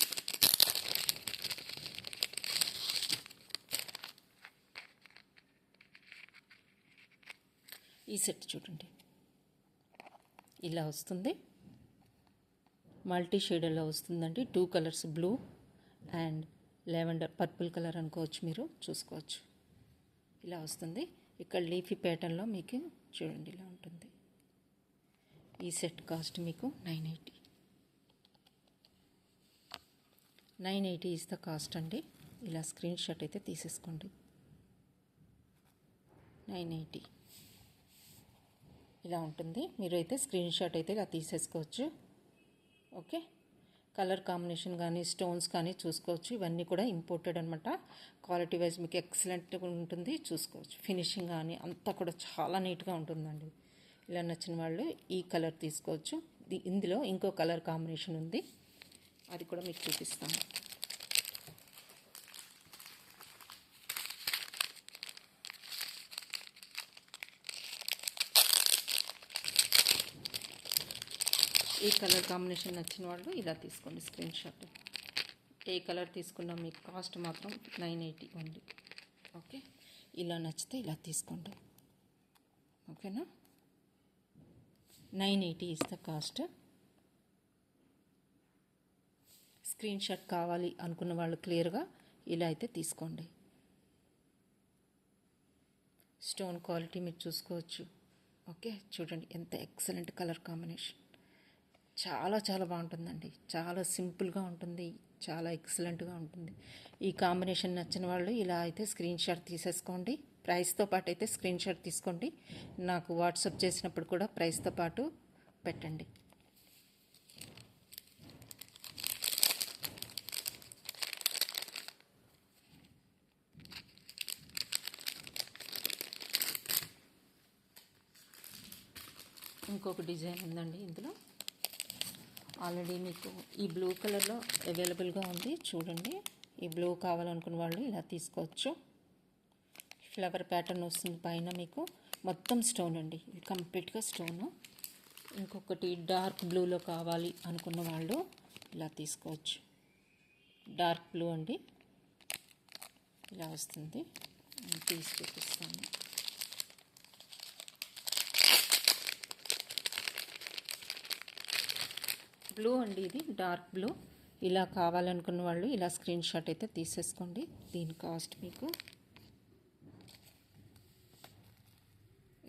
ఈ సెట్ చూడండి, ఇలా వస్తుంది. మల్టీ షేడర్లో వస్తుందండి. 2 colours, blue and lavender, purple colour అనుకోవచ్చు మీరు, చూసుకోవచ్చు. ఇలా వస్తుంది. ఇక్కడ లీఫీ ప్యాటర్న్లో మీకు చూడండి ఇలా ఉంటుంది. ఈ సెట్ కాస్ట్ మీకు 980. 980 ఈజ్ ద కాస్ట్ అండి. ఇలా స్క్రీన్ షాట్ అయితే తీసేసుకోండి. 980 ఇలా ఉంటుంది. మీరు అయితే స్క్రీన్ షాట్ అయితే ఇలా తీసేసుకోవచ్చు. ఓకే, కలర్ కాంబినేషన్ కానీ స్టోన్స్ కానీ చూసుకోవచ్చు. ఇవన్నీ కూడా ఇంపోర్టెడ్ అనమాట. క్వాలిటీ వైజ్ మీకు ఎక్సలెంట్గా ఉంటుంది. చూసుకోవచ్చు. ఫినిషింగ్ కానీ అంతా కూడా చాలా నీట్గా ఉంటుందండి. ఇలా నచ్చిన వాళ్ళు ఈ కలర్ తీసుకోవచ్చు. ఇందులో ఇంకో కలర్ కాంబినేషన్ ఉంది, అది కూడా మీకు చూపిస్తాను. ఈ కలర్ కాంబినేషన్ నచ్చిన వాళ్ళు ఇలా తీసుకోండి స్క్రీన్ షాట్. ఏ కలర్ తీసుకున్నా మీకు కాస్ట్ మాత్రం 980 ఉంది. ఓకే, ఇలా నచ్చితే ఇలా తీసుకోండి. ఓకేనా, 980 is the cost. Screen shot కావాలి అనుకున్న వాళ్ళు క్లియర్గా ఇలా అయితే తీసుకోండి. స్టోన్ క్వాలిటీ మీరు చూసుకోవచ్చు. ఓకే, చూడండి ఎంత ఎక్సలెంట్ కలర్ కాంబినేషన్. చాలా చాలా బాగుంటుందండి. చాలా సింపుల్గా ఉంటుంది, చాలా ఎక్సలెంట్గా ఉంటుంది. ఈ కాంబినేషన్ నచ్చిన వాళ్ళు ఇలా అయితే స్క్రీన్ షాట్ తీసేసుకోండి. ప్రైస్తో పాటు అయితే స్క్రీన్ షాట్ తీసుకోండి. నాకు వాట్సాప్ చేసినప్పుడు కూడా ప్రైస్తో పాటు పెట్టండి. ఇంకొక డిజైన్ ఉందండి ఇందులో. ఆల్రెడీ మీకు ఈ బ్లూ కలర్లో అవైలబుల్గా ఉంది. చూడండి, ఈ బ్లూ కావాలనుకున్న వాళ్ళు ఇలా తీసుకోవచ్చు. ఫ్లవర్ ప్యాటర్న్ వస్తుంది పైన, మీకు మొత్తం స్టోన్ అండి, ఇది కంప్లీట్గా స్టోను. ఇంకొకటి డార్క్ బ్లూలో కావాలి అనుకున్న వాళ్ళు ఇలా తీసుకోవచ్చు. డార్క్ బ్లూ అండి, ఇలా వస్తుంది. తీసి చూపిస్తాను. బ్లూ అండి, ఇది డార్క్ బ్లూ. ఇలా కావాలనుకున్న వాళ్ళు ఇలా స్క్రీన్ షాట్ అయితే తీసేసుకోండి. దీని కాస్ట్ మీకు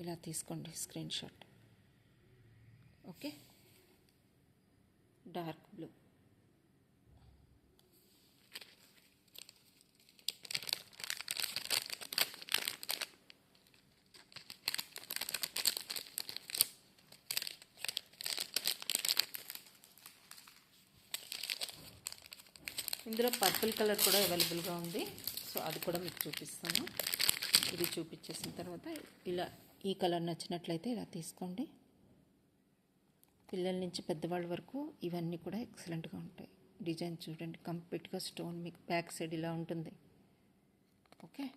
ఇలా తీసుకోండి screen shot. Okay, dark blue. ఇందులో పర్పుల్ కలర్ కూడా అవైలబుల్గా ఉంది. సో అది కూడా మీకు చూపిస్తాను. ఇది చూపించేసిన తర్వాత ఇలా ఈ కలర్ నచ్చినట్లయితే ఇలా తీసుకోండి. పిల్లల నుంచి పెద్దవాళ్ళ వరకు ఇవన్నీ కూడా ఎక్సలెంట్గా ఉంటాయి. డిజైన్ చూడండి, కంప్లీట్గా స్టోన్ మీకు బ్యాక్ సైడ్ ఇలా ఉంటుంది. ఓకే,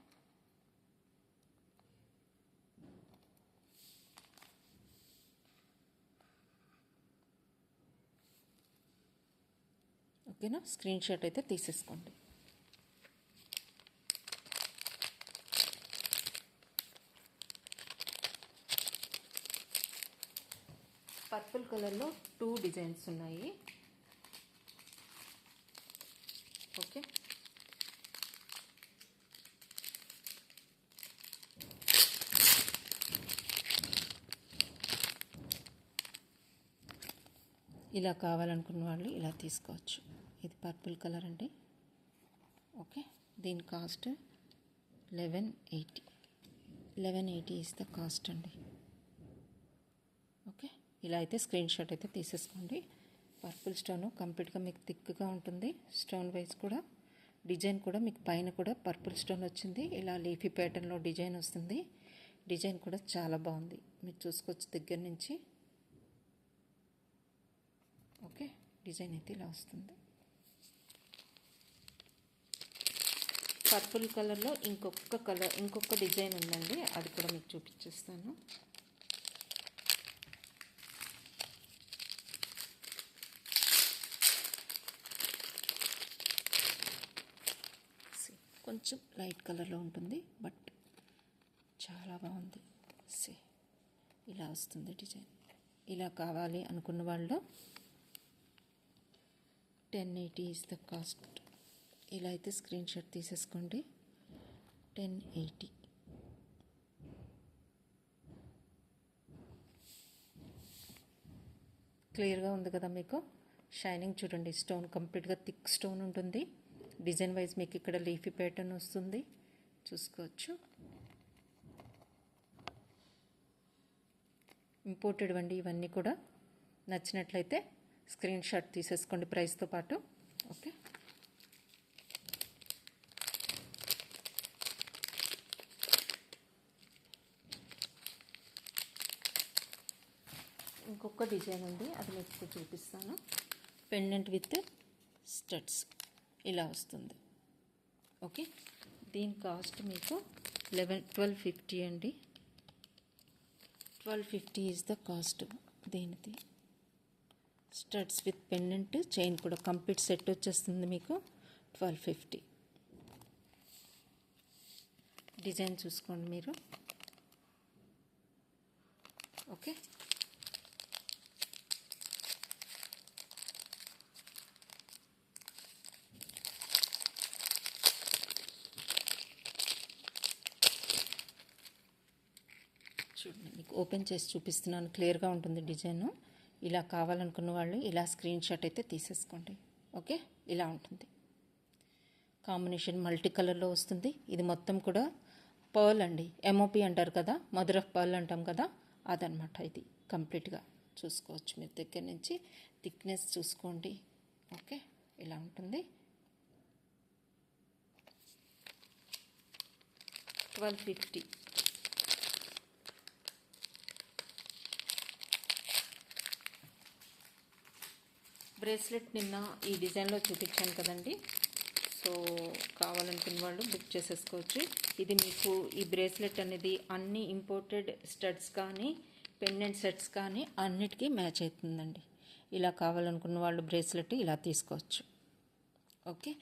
ఓకేనా, స్క్రీన్ షాట్ అయితే తీసేసుకోండి. పర్పుల్ కలర్లో 2 డిజైన్స్ ఉన్నాయి. ఓకే, ఇలా కావాలనుకున్న వాళ్ళు ఇలా తీసుకోవచ్చు. ఇది పర్పుల్ కలర్ అండి. ఓకే, దీని కాస్ట్ 1180 ఇస్ ద కాస్ట్ అండి. ఓకే, ఇలా అయితే స్క్రీన్ షాట్ అయితే తీసేసుకోండి. పర్పుల్ స్టోన్ కంప్లీట్గా మీకు థిక్గా ఉంటుంది. స్టోన్ వైజ్ కూడా డిజైన్ కూడా మీకు పైన కూడా పర్పుల్ స్టోన్ వచ్చింది. ఇలా లీఫీ ప్యాటర్న్లో డిజైన్ వస్తుంది. డిజైన్ కూడా చాలా బాగుంది, మీరు చూసుకోవచ్చు దగ్గర నుంచి. ఓకే, డిజైన్ అయితే ఇలా వస్తుంది. పర్పుల్ కలర్లో ఇంకొక డిజైన్ ఉందండి, అది కూడా మీకు చూపించేస్తాను. కొంచెం లైట్ కలర్లో ఉంటుంది, బట్ చాలా బాగుంది. ఇలా వస్తుంది డిజైన్. ఇలా కావాలి అనుకున్న వాళ్ళు 1080 ఇస్ ద కాస్ట్. ఇలా అయితే స్క్రీన్ షాట్ తీసేసుకోండి. 1080. క్లియర్గా ఉంది కదా మీకు. షైనింగ్ చూడండి, స్టోన్ కంప్లీట్గా థిక్ స్టోన్ ఉంటుంది. డిజైన్ వైజ్ మీకు ఇక్కడ లీఫీ ప్యాటర్న్ వస్తుంది, చూసుకోవచ్చు. ఇంపోర్టెడ్ అండి ఇవన్నీ కూడా. నచ్చినట్లయితే స్క్రీన్ షాట్ తీసేసుకోండి ప్రైస్తో పాటు. ఓకే, ఇంకొక డిజైన్ ఉంది, అది మీకు చూపిస్తాను. పెండెంట్ విత్ స్టడ్స్ ఇలా వస్తుంది. ఓకే, దీని కాస్ట్ మీకు 1250 అండి. 1250 ఈజ్ ద కాస్ట్ దీనిది. స్టడ్స్ విత్ పెండెంట్ చైన్ కూడా కంప్లీట్ సెట్ వచ్చేస్తుంది మీకు 1250. డిజైన్ చూసుకోండి మీరు. ఓకే, చూడండి మీకు ఓపెన్ చేసి చూపిస్తున్నాను, క్లియర్గా ఉంటుంది డిజైన్. ఇలా కావాలనుకున్న వాళ్ళు ఇలా స్క్రీన్ షాట్ అయితే తీసేసుకోండి. ఓకే, ఇలా ఉంటుంది. కాంబినేషన్ మల్టీ కలర్లో వస్తుంది. ఇది మొత్తం కూడా పర్ల్ అండి, ఎంఓపి అంటారు కదా, మదర్ ఆఫ్ పర్ల్ అంటాం కదా, అదనమాట. ఇది కంప్లీట్గా చూసుకోవచ్చు మీరు దగ్గర నుంచి. థిక్నెస్ చూసుకోండి. ఓకే, ఇలా ఉంటుంది. 1250. బ్రేస్లెట్ నిన్న ఈ డిజైన్లో చూపించాను కదండి. సో కావాలనుకున్న వాళ్ళు బుక్ చేసేసుకోవచ్చు. ఇది మీకు ఈ బ్రేస్లెట్ అనేది అన్ని ఇంపోర్టెడ్ స్టడ్స్ కానీ పెండెంట్ సెట్స్ కానీ అన్నిటికీ మ్యాచ్ అవుతుందండి. ఇలా కావాలనుకున్న వాళ్ళు బ్రేస్లెట్ ఇలా తీసుకోవచ్చు. ఓకే,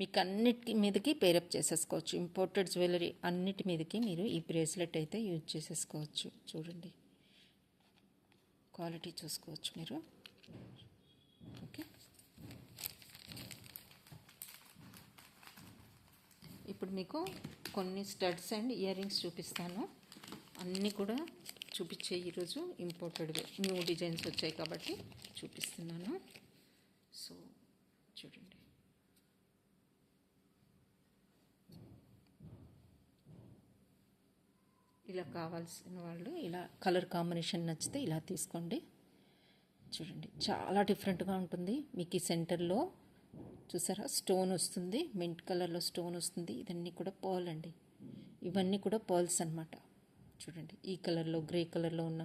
మీకు అన్నిటి మీదకి పేరప్ చేసేసుకోవచ్చు. ఇంపోర్టెడ్ జ్యువెలరీ అన్నిటి మీదకి మీరు ఈ బ్రేస్లెట్ అయితే యూజ్ చేసేసుకోవచ్చు. చూడండి, క్వాలిటీ చూసుకోవచ్చు మీరు. ఓకే, ఇప్పుడు మీకు కొన్ని స్టడ్స్ అండ్ ఇయర్ రింగ్స్ చూపిస్తాను. అన్నీ కూడా చూపించే ఈరోజు ఇంపోర్టెడ్ న్యూ డిజైన్స్ వచ్చాయి కాబట్టి చూపిస్తున్నాను. సో చూడండి, ఇలా కావాల్సిన వాళ్ళు ఇలా కలర్ కాంబినేషన్ నచ్చితే ఇలా తీసుకోండి. చూడండి, చాలా డిఫరెంట్గా ఉంటుంది. మీకు ఈ సెంటర్లో చూసారా స్టోన్ వస్తుంది, మింట్ కలర్లో స్టోన్ వస్తుంది. ఇదన్నీ కూడా పర్ల్ అండి, ఇవన్నీ కూడా పర్ల్స్ అన్నమాట. చూడండి, ఈ కలర్లో, గ్రే కలర్లో ఉన్న,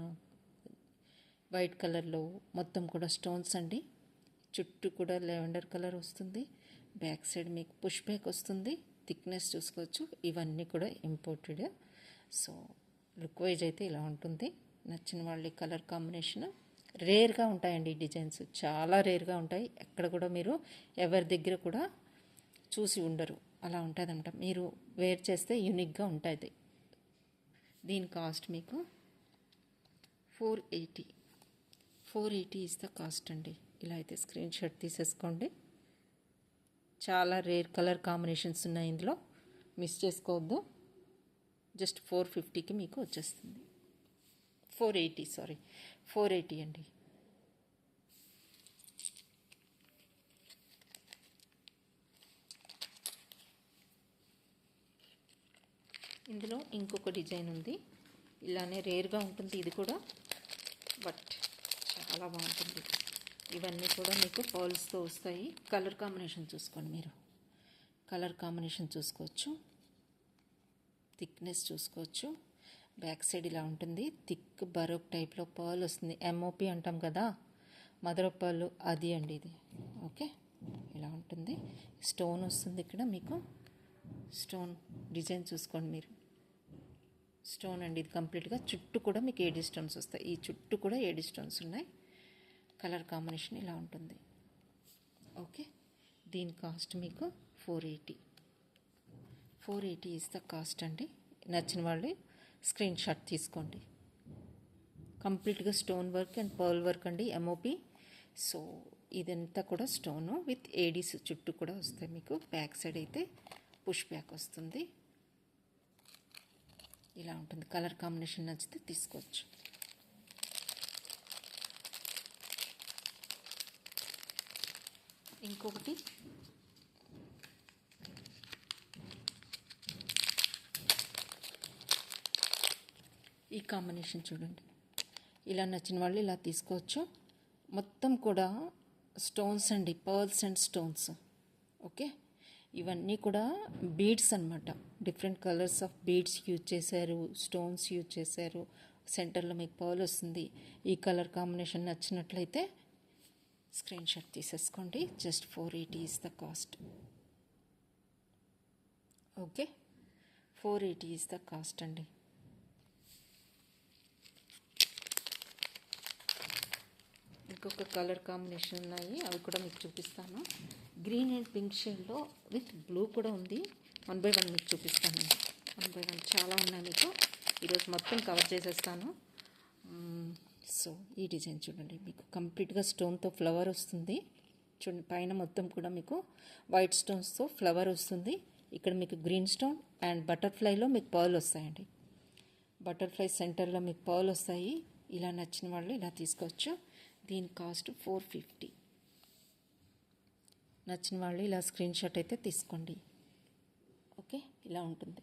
వైట్ కలర్లో మొత్తం కూడా స్టోన్స్ అండి. చుట్టూ కూడా లెవెండర్ కలర్ వస్తుంది. బ్యాక్ సైడ్ మీకు పుష్ బ్యాక్ వస్తుంది. థిక్నెస్ చూసుకోవచ్చు. ఇవన్నీ కూడా ఇంపోర్టెడ్. సో లుక్ వైజ్ అయితే ఇలా ఉంటుంది. నచ్చిన వాళ్ళు ఈ కలర్ కాంబినేషన్ రేర్గా ఉంటాయండి. ఈ డిజైన్స్ చాలా రేర్గా ఉంటాయి. ఎక్కడ కూడా మీరు ఎవరి దగ్గర కూడా చూసి ఉండరు, అలా ఉంటుందన్నమాట. మీరు వేర్ చేస్తే యూనిక్గా ఉంటుంది. దీని కాస్ట్ మీకు 480. 480 ఇస్ ద కాస్ట్ అండి. ఇలా అయితే స్క్రీన్ షాట్ తీసేసుకోండి. చాలా రేర్ కలర్ కాంబినేషన్స్ ఉన్నాయి ఇందులో, మిస్ చేసుకోవద్దు. జస్ట్ 450కి మీకు వచ్చేస్తుంది. 480 అండి. ఇందులో ఇంకొక డిజైన్ ఉంది, ఇలానే రేర్గా ఉంటుంది ఇది కూడా, బట్ చాలా బాగుంటుంది. ఇవన్నీ కూడా మీకు పర్ల్స్తో వస్తాయి. కలర్ కాంబినేషన్ చూసుకోండి మీరు. కలర్ కాంబినేషన్ చూసుకోవచ్చు, థిక్నెస్ చూసుకోవచ్చు. బ్యాక్ సైడ్ ఇలా ఉంటుంది. థిక్ బరోక్ టైప్లో పర్ల్ వస్తుంది. ఎంఓపి అంటాం కదా, మదర్ ఆఫ్ పర్ల్, అది అండి ఇది. ఓకే, ఇలా ఉంటుంది. స్టోన్ వస్తుంది ఇక్కడ మీకు. స్టోన్ డిజైన్ చూసుకోండి మీరు. స్టోన్ అండి ఇది కంప్లీట్గా. చుట్టూ కూడా మీకు 7 స్టోన్స్ వస్తాయి. ఈ చుట్టూ కూడా 7 స్టోన్స్ ఉన్నాయి. కలర్ కాంబినేషన్ ఇలా ఉంటుంది. ఓకే, దీని కాస్ట్ మీకు 480 ఈజ్ ద కాస్ట్ అండి. నచ్చిన వాళ్ళు స్క్రీన్ షాట్ తీసుకోండి. కంప్లీట్గా stone work and pearl work అండి, ఎంఓపి. సో ఇదంతా కూడా స్టోను విత్ ఏడీస్ చుట్టూ కూడా వస్తాయి మీకు. బ్యాక్ సైడ్ అయితే పుష్ బ్యాక్ వస్తుంది. ఇలా ఉంటుంది. కలర్ కాంబినేషన్ నచ్చితే తీసుకోవచ్చు. ఇంకొకటి ఈ కాంబినేషన్ చూడండి. ఇలా నచ్చిన వాళ్ళు ఇలా తీసుకోవచ్చు. మొత్తం కూడా స్టోన్స్ అండి, పర్ల్స్ అండ్ స్టోన్స్. ఓకే, ఇవన్నీ కూడా బీడ్స్ అన్నమాట. Different colours of beads use చేశారు, స్టోన్స్ యూజ్ చేశారు. సెంటర్లో మీకు పర్ల్ వస్తుంది. ఈ కలర్ కాంబినేషన్ నచ్చినట్లయితే స్క్రీన్ షాట్ తీసేసుకోండి. Just 480 is the cost. Okay, 480 is the cost అండి. ఇంకొక కలర్ కాంబినేషన్ ఉన్నాయి, అవి కూడా మీకు చూపిస్తాను. గ్రీన్ అండ్ పింక్ షేడ్లో విత్ బ్లూ కూడా ఉంది. 1 by 1 మీకు చూపిస్తానండి. 1 by 1 చాలా ఉన్నాయి, మీకు ఈరోజు మొత్తం కవర్ చేసేస్తాను. సో ఈ డిజైన్ చూడండి, మీకు కంప్లీట్గా స్టోన్తో ఫ్లవర్ వస్తుంది. చూడండి, పైన మొత్తం కూడా మీకు వైట్ స్టోన్స్తో ఫ్లవర్ వస్తుంది. ఇక్కడ మీకు గ్రీన్ స్టోన్ అండ్ బటర్ఫ్లైలో మీకు పర్ల్ వస్తాయండి. బటర్ఫ్లై సెంటర్లో మీకు పర్ల్ వస్తాయి. ఇలా నచ్చిన వాళ్ళు ఇలా తీసుకోవచ్చు. దీని కాస్ట్ 450. నచ్చిన వాళ్ళు ఇలా స్క్రీన్ షాట్ అయితే తీసుకోండి. ఓకే, ఇలా ఉంటుంది.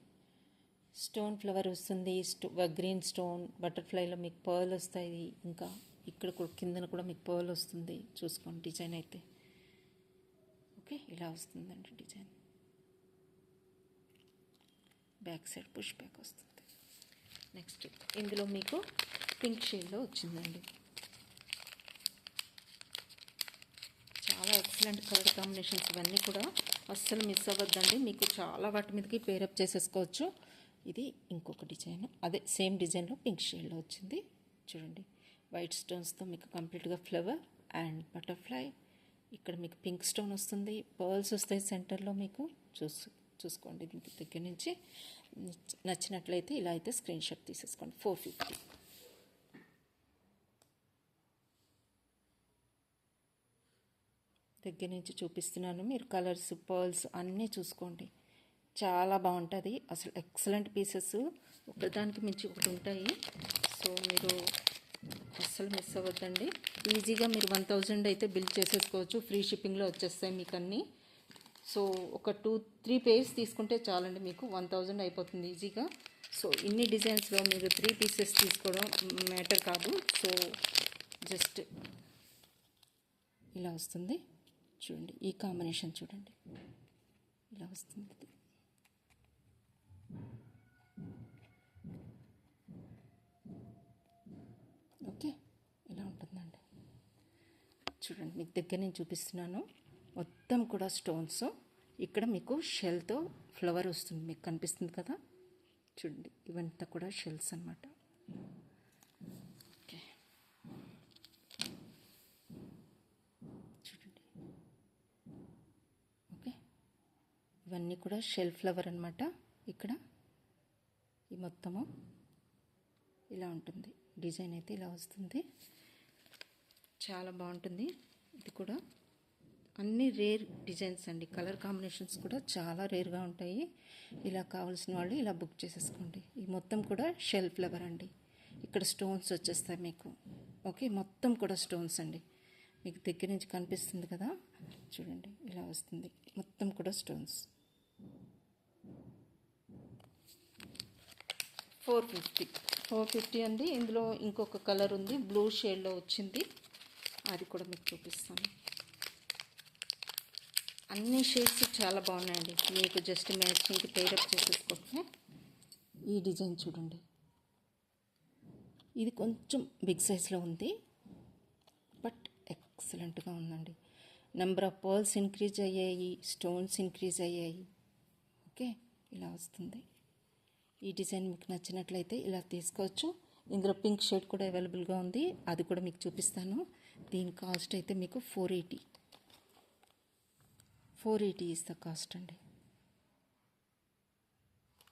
స్టోన్ ఫ్లవర్ వస్తుంది, గ్రీన్ స్టోన్ బటర్ఫ్లైలో మీకు పర్ల్ వస్తాయి. ఇంకా ఇక్కడ కూడా కిందన కూడా మీకు పర్ల్ వస్తుంది. చూసుకోండి డిజైన్ అయితే. ఓకే, ఇలా వస్తుందండి design. Back side push back వస్తుంది. నెక్స్ట్ ఇందులో మీకు పింక్ షేడ్లో వచ్చిందండి. చాలా ఎక్సలెంట్ కలర్ కాంబినేషన్స్ ఇవన్నీ కూడా అస్సలు మిస్ అవ్వద్దండి. మీకు చాలా వాటి మీదకి పేరప్ చేసేసుకోవచ్చు. ఇది ఇంకొక డిజైన్, అదే సేమ్ డిజైన్లో పింక్ షేడ్లో వచ్చింది. చూడండి, వైట్ స్టోన్స్తో మీకు కంప్లీట్గా ఫ్లవర్ అండ్ బటర్ఫ్లై. ఇక్కడ మీకు పింక్ స్టోన్ వస్తుంది, పర్ల్స్ వస్తాయి సెంటర్లో మీకు. చూసుకోండి దీనికి దగ్గర నుంచి. నచ్చినట్లయితే ఇలా అయితే స్క్రీన్ షాట్ తీసేసుకోండి. 450. దగ్గర నుంచి చూపిస్తున్నాను, మీరు కలర్స్ పర్ల్స్ అన్నీ చూసుకోండి. చాలా బాగుంటుంది అసలు. ఎక్సలెంట్ పీసెస్, ఒకదానికి మించి ఒకటి ఉంటాయి. సో మీరు అస్సలు మిస్ అవ్వద్దండి. ఈజీగా మీరు 1000 అయితే బిల్ చేసేసుకోవచ్చు. ఫ్రీ షిప్పింగ్లో వచ్చేస్తాయి మీకు అన్నీ. సో ఒక 2-3 పేర్స్ తీసుకుంటే చాలండి, మీకు 1000 అయిపోతుంది ఈజీగా. సో ఇన్ని డిజైన్స్లో మీరు 3 పీసెస్ తీసుకోవడం మ్యాటర్ కాదు. సో జస్ట్ ఇలా వస్తుంది. చూడండి, ఈ కాంబినేషన్ చూడండి, ఇలా వస్తుంది. ఓకే, ఇలా ఉంటుందండి. చూడండి, మీకు దగ్గర నేను చూపిస్తున్నాను. మొత్తం కూడా స్టోన్స్. ఇక్కడ మీకు షెల్తో ఫ్లవర్ వస్తుంది, మీకు కనిపిస్తుంది కదా. చూడండి, ఇవంతా కూడా షెల్స్ అన్నమాట. ఓకే, చూడండి. ఓకే, ఇవన్నీ కూడా షెల్ ఫ్లవర్ అన్నమాట. ఇక్కడ ఈ మొత్తము ఇలా ఉంటుంది. డిజైన్ అయితే ఇలా వస్తుంది, చాలా బాగుంటుంది. ఇది కూడా అన్ని రేర్ డిజైన్స్ అండి. కలర్ కాంబినేషన్స్ కూడా చాలా రేర్గా ఉంటాయి. ఇలా కావాల్సిన వాళ్ళు ఇలా బుక్ చేసేసుకోండి. ఈ మొత్తం కూడా షెల్ ఫ్లవర్ అండి. ఇక్కడ స్టోన్స్ వచ్చేస్తాయి మీకు. ఓకే, మొత్తం కూడా స్టోన్స్ అండి. మీకు దగ్గర నుంచి కనిపిస్తుంది కదా, చూడండి ఇలా వస్తుంది. మొత్తం కూడా స్టోన్స్. 450 అండి. ఇందులో ఇంకొక కలర్ ఉంది, బ్లూ షేడ్లో వచ్చింది, అది కూడా మీకు చూపిస్తాను. అన్ని షేడ్స్ చాలా బాగున్నాయండి. మీకు జస్ట్ మ్యాచింగ్కి పేరప్ చేసేసుకుంటే. ఈ డిజైన్ చూడండి, ఇది కొంచెం బిగ్ సైజ్లో ఉంది, బట్ ఎక్సలెంట్గా ఉందండి. నెంబర్ ఆఫ్ పర్ల్స్ ఇంక్రీజ్ అయ్యాయి, స్టోన్స్ ఇంక్రీజ్ అయ్యాయి. ఓకే, ఇలా వస్తుంది. ఈ డిజైన్ మీకు నచ్చినట్లయితే ఇలా తీసుకోవచ్చు. ఇందులో పింక్ షేడ్ కూడా అవైలబుల్గా ఉంది, అది కూడా మీకు చూపిస్తాను. దీని కాస్ట్ అయితే మీకు 480. 480 ఈజ్ ద కాస్ట్ అండి.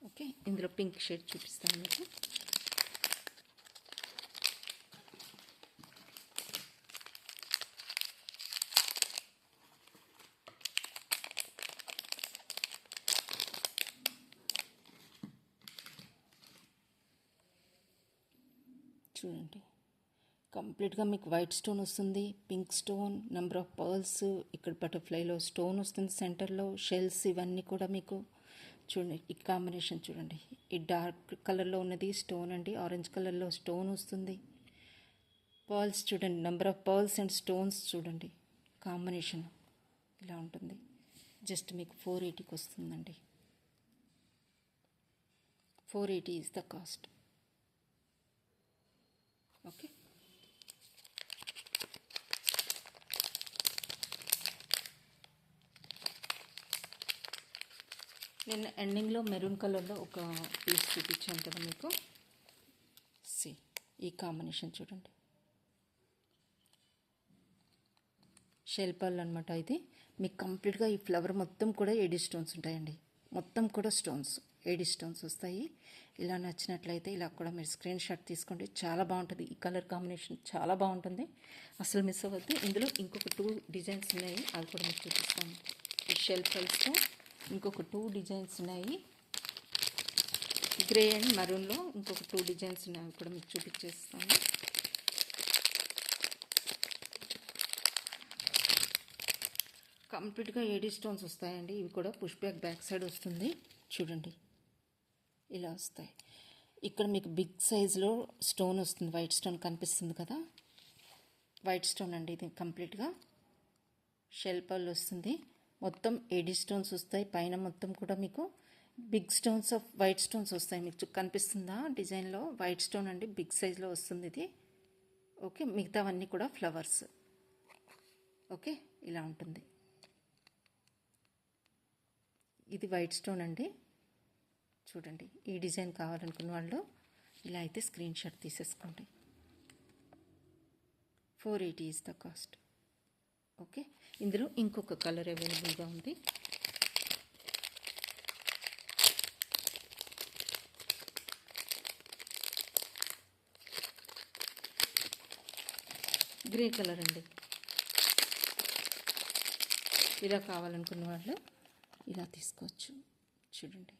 ఓకే, ఇందులో పింక్ షేడ్ చూపిస్తాను మీకు. చూడండి, కంప్లీట్గా మీకు వైట్ స్టోన్ వస్తుంది, pink stone, number of pearls, ఇక్కడ బటర్ఫ్లైలో స్టోన్ వస్తుంది సెంటర్లో, షెల్స్ ఇవన్నీ కూడా మీకు. చూడండి, ఈ కాంబినేషన్ చూడండి, ఈ డార్క్ కలర్లో ఉన్నది స్టోన్ అండి, ఆరెంజ్ కలర్లో స్టోన్ వస్తుంది. పర్ల్స్ చూడండి, number of pearls and stones చూడండి, కాంబినేషన్ ఇలా ఉంటుంది. జస్ట్ మీకు 480కి వస్తుందండి. 480 ఈజ్ ద కాస్ట్. ఓకే, నేను ఎండింగ్లో మెరూన్ కలర్లో ఒక పీస్ చూపించాను కదా మీకు. ఈ కాంబినేషన్ చూడండి, షెల్ పర్ల్ అనమాట. ఇది మీకు కంప్లీట్గా ఈ ఫ్లవర్ మొత్తం కూడా ఏడీ స్టోన్స్ ఉంటాయండి. మొత్తం కూడా స్టోన్స్, ఏడీ స్టోన్స్ వస్తాయి. ఇలా నచ్చినట్లయితే ఇలా కూడా మీరు స్క్రీన్ షాట్ తీసుకోండి. చాలా బాగుంటుంది. ఈ కలర్ కాంబినేషన్ చాలా బాగుంటుంది, అసలు మిస్ అవ్వద్దు. ఇందులో ఇంకొక 2 డిజైన్స్ ఉన్నాయి, అవి కూడా మీకు చూపిస్తాను. ఈ షెల్ పర్ల్స్తో ఇంకొక 2 డిజైన్స్ ఉన్నాయి. గ్రే అండ్ మరూన్లో ఇంకొక 2 డిజైన్స్ ఉన్నాయి, అవి కూడా మీకు చూపించేస్తాను. కంప్లీట్గా ఏడీ స్టోన్స్ వస్తాయండి. ఇవి కూడా పుష్ బ్యాక్ సైడ్ వస్తుంది చూడండి, ఇలా వస్తాయి. ఇక్కడ మీకు బిగ్ సైజులో స్టోన్ వస్తుంది, వైట్ స్టోన్ కనిపిస్తుంది కదా, వైట్ స్టోన్ అండి ఇది. కంప్లీట్గా షెల్ పర్ల్ వస్తుంది, మొత్తం ఏడీ స్టోన్స్ వస్తాయి. పైన మొత్తం కూడా మీకు big stones of white stones వస్తాయి. మీకు కనిపిస్తుందా డిజైన్లో? వైట్ స్టోన్ అండి, బిగ్ సైజులో వస్తుంది ఇది. ఓకే, మిగతావన్నీ కూడా ఫ్లవర్స్. ఓకే, ఇలా ఉంటుంది. ఇది వైట్ స్టోన్ అండి చూడండి. ఈ డిజైన్ కావాలనుకున్న వాళ్ళు ఇలా అయితే స్క్రీన్ షాట్ తీసేసుకోండి. 480 ఈజ్ ద కాస్ట్. ఓకే, ఇందులో ఇంకొక కలర్ అవైలబుల్గా ఉంది. గ్రే కలర్ అండి. ఇలా కావాలనుకున్న వాళ్ళు ఇలా తీసుకోవచ్చు. చూడండి,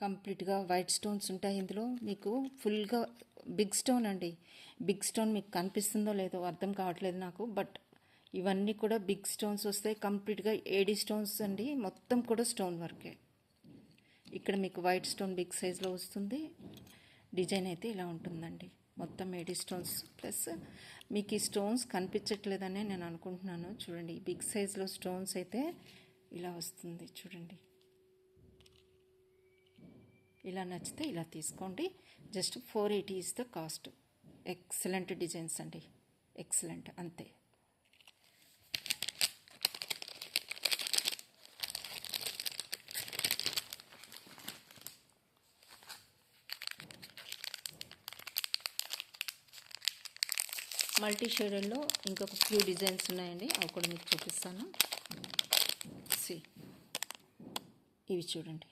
కంప్లీట్గా వైట్ స్టోన్స్ ఉంటాయి ఇందులో. మీకు ఫుల్గా బిగ్ స్టోన్ అండి. బిగ్ స్టోన్ మీకు కనిపిస్తుందో లేదో అర్థం కావట్లేదు నాకు, బట్ ఇవన్నీ కూడా బిగ్ స్టోన్స్ వస్తాయి. కంప్లీట్గా ఏడీ స్టోన్స్ అండి, మొత్తం కూడా స్టోన్ వర్కే. ఇక్కడ మీకు వైట్ స్టోన్ బిగ్ సైజ్లో వస్తుంది. డిజైన్ అయితే ఇలా ఉంటుందండి, మొత్తం ఏడీ స్టోన్స్. ప్లస్ మీకు ఈ స్టోన్స్ కనిపించట్లేదని నేను అనుకుంటున్నాను. చూడండి, బిగ్ సైజ్లో స్టోన్స్ అయితే ఇలా వస్తుంది చూడండి. ఇలా నచ్చితే ఇలా తీసుకోండి. Just 480 is the cost. Excellent designs అండి, ఎక్సలెంట్, అంతే. మల్టీ షేడెడ్లో ఇంకొక ఫ్యూ డిజైన్స్ ఉన్నాయండి, అవి కూడా మీకు చూపిస్తాను. ఇవి చూడండి,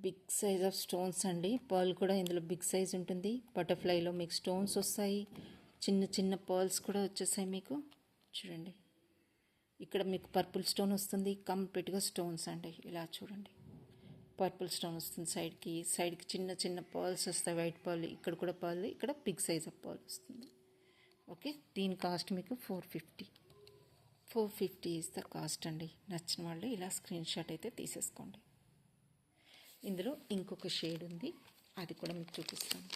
బిగ్ సైజ్ ఆఫ్ స్టోన్స్ అండి. పర్ల్ కూడా ఇందులో బిగ్ సైజ్ ఉంటుంది. బటర్ఫ్లైలో మీకు స్టోన్స్ వస్తాయి, చిన్న చిన్న పర్ల్స్ కూడా వచ్చేసాయి మీకు. చూడండి, ఇక్కడ మీకు పర్పుల్ స్టోన్ వస్తుంది. కంప్లీట్గా స్టోన్స్ అండి. ఇలా చూడండి, పర్పుల్ స్టోన్ వస్తుంది. సైడ్కి చిన్న చిన్న పర్ల్స్ వస్తాయి, వైట్ పర్ల్. ఇక్కడ కూడా పర్ల్, ఇక్కడ బిగ్ సైజ్ ఆఫ్ పర్ల్ వస్తుంది. ఓకే, దీని కాస్ట్ మీకు 450 ఈజ్ ద కాస్ట్ అండి. నచ్చిన వాళ్ళు ఇలా స్క్రీన్ షాట్ అయితే తీసేసుకోండి. ఇందులో ఇంకొక షేడ్ ఉంది, అది కూడా మీకు చూపిస్తాను.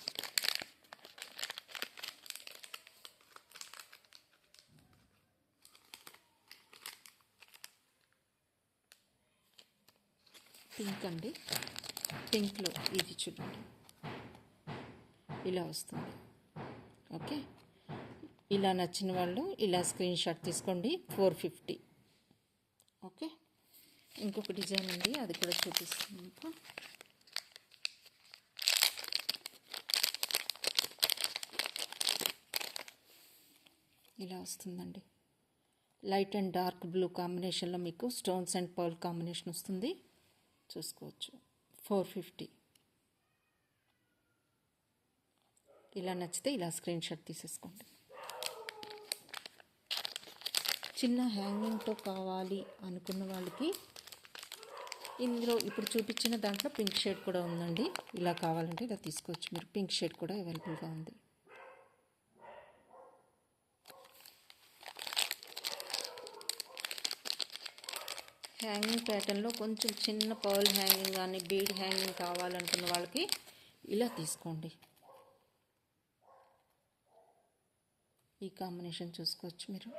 పింక్ అండి. పింక్లో ఇది చూడండి, ఇలా వస్తుంది. ఓకే, ఇలా నచ్చిన వాళ్ళు ఇలా స్క్రీన్ షాట్ తీసుకోండి. 450. ఓకే, ఇంకొక డిజైన్ ఉంది, అది కూడా చూపిస్తాను మీకు. ఇలా వస్తుందండి, లైట్ అండ్ డార్క్ బ్లూ కాంబినేషన్లో మీకు స్టోన్స్ అండ్ పర్ల్ కాంబినేషన్ వస్తుంది, చూసుకోవచ్చు. 450. ఇలా నచ్చితే ఇలా స్క్రీన్ షాట్ తీసేసుకోండి. చిన్న హ్యాంగింగ్తో కావాలి అనుకున్న వాళ్ళకి ఇందులో ఇప్పుడు చూపించిన దాంట్లో పింక్ షేడ్ కూడా ఉందండి. ఇలా కావాలంటే ఇలా తీసుకోవచ్చు మీరు. పింక్ షేడ్ కూడా అవైలబుల్గా ఉంది. హ్యాంగింగ్ ప్యాటర్న్లో కొంచెం చిన్న పర్ల్ హ్యాంగింగ్ కానీ బీడ్ హ్యాంగింగ్ కావాలనుకున్న వాళ్ళకి ఇలా తీసుకోండి. ఈ కాంబినేషన్ చూసుకోవచ్చు మీరు,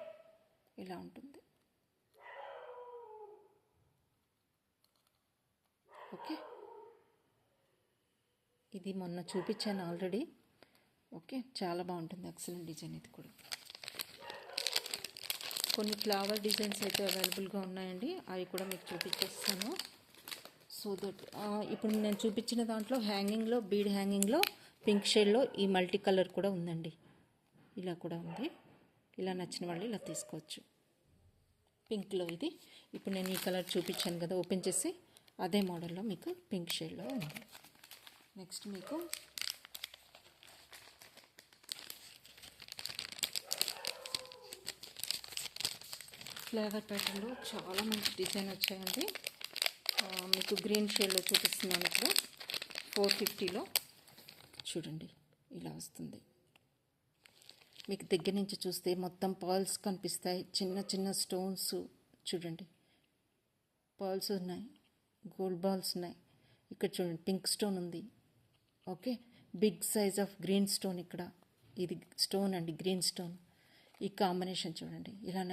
ఇలా ఉంటుంది. ఓకే, ఇది మొన్న చూపించాను ఆల్రెడీ. ఓకే, చాలా బాగుంటుంది, ఎక్సలెంట్ డిజైన్. ఇది కూడా కొన్ని ఫ్లవర్ డిజైన్స్ అయితే అవైలబుల్గా ఉన్నాయండి, అవి కూడా మీకు చూపించేస్తాను. సో దట్ ఇప్పుడు నేను చూపించిన దాంట్లో హ్యాంగింగ్లో, బీడ్ హ్యాంగింగ్లో పింక్ షేడ్లో ఈ మల్టీ కలర్ కూడా ఉందండి. ఇలా కూడా ఉంది, ఇలా నచ్చిన వాళ్ళు ఇలా తీసుకోవచ్చు. పింక్లో ఇది ఇప్పుడు నేను ఈ కలర్ చూపించాను కదా, ఓపెన్ చేసి అదే మోడల్లో మీకు పింక్ షేడ్లో ఉంది. నెక్స్ట్ మీకు ఫ్లేవర్ ప్యాటర్న్లో చాలా మంచి డిజైన్ వచ్చాయండి. మీకు గ్రీన్ షేడ్లో చూపిస్తున్నాను ఇప్పుడు 450లో. చూడండి ఇలా వస్తుంది. మీకు దగ్గర నుంచి చూస్తే మొత్తం పర్ల్స్ కనిపిస్తాయి, చిన్న చిన్న స్టోన్స్ చూడండి, పర్ల్స్ ఉన్నాయి, గోల్డ్ బాల్స్ ఉన్నాయి. ఇక్కడ చూడండి పింక్ స్టోన్ ఉంది. Okay, big size of green stone, ఇక్కడ ఇది స్టోన్ అండి, గ్రీన్ స్టోన్. ఈ కాంబినేషన్ చూడండి. ఇలా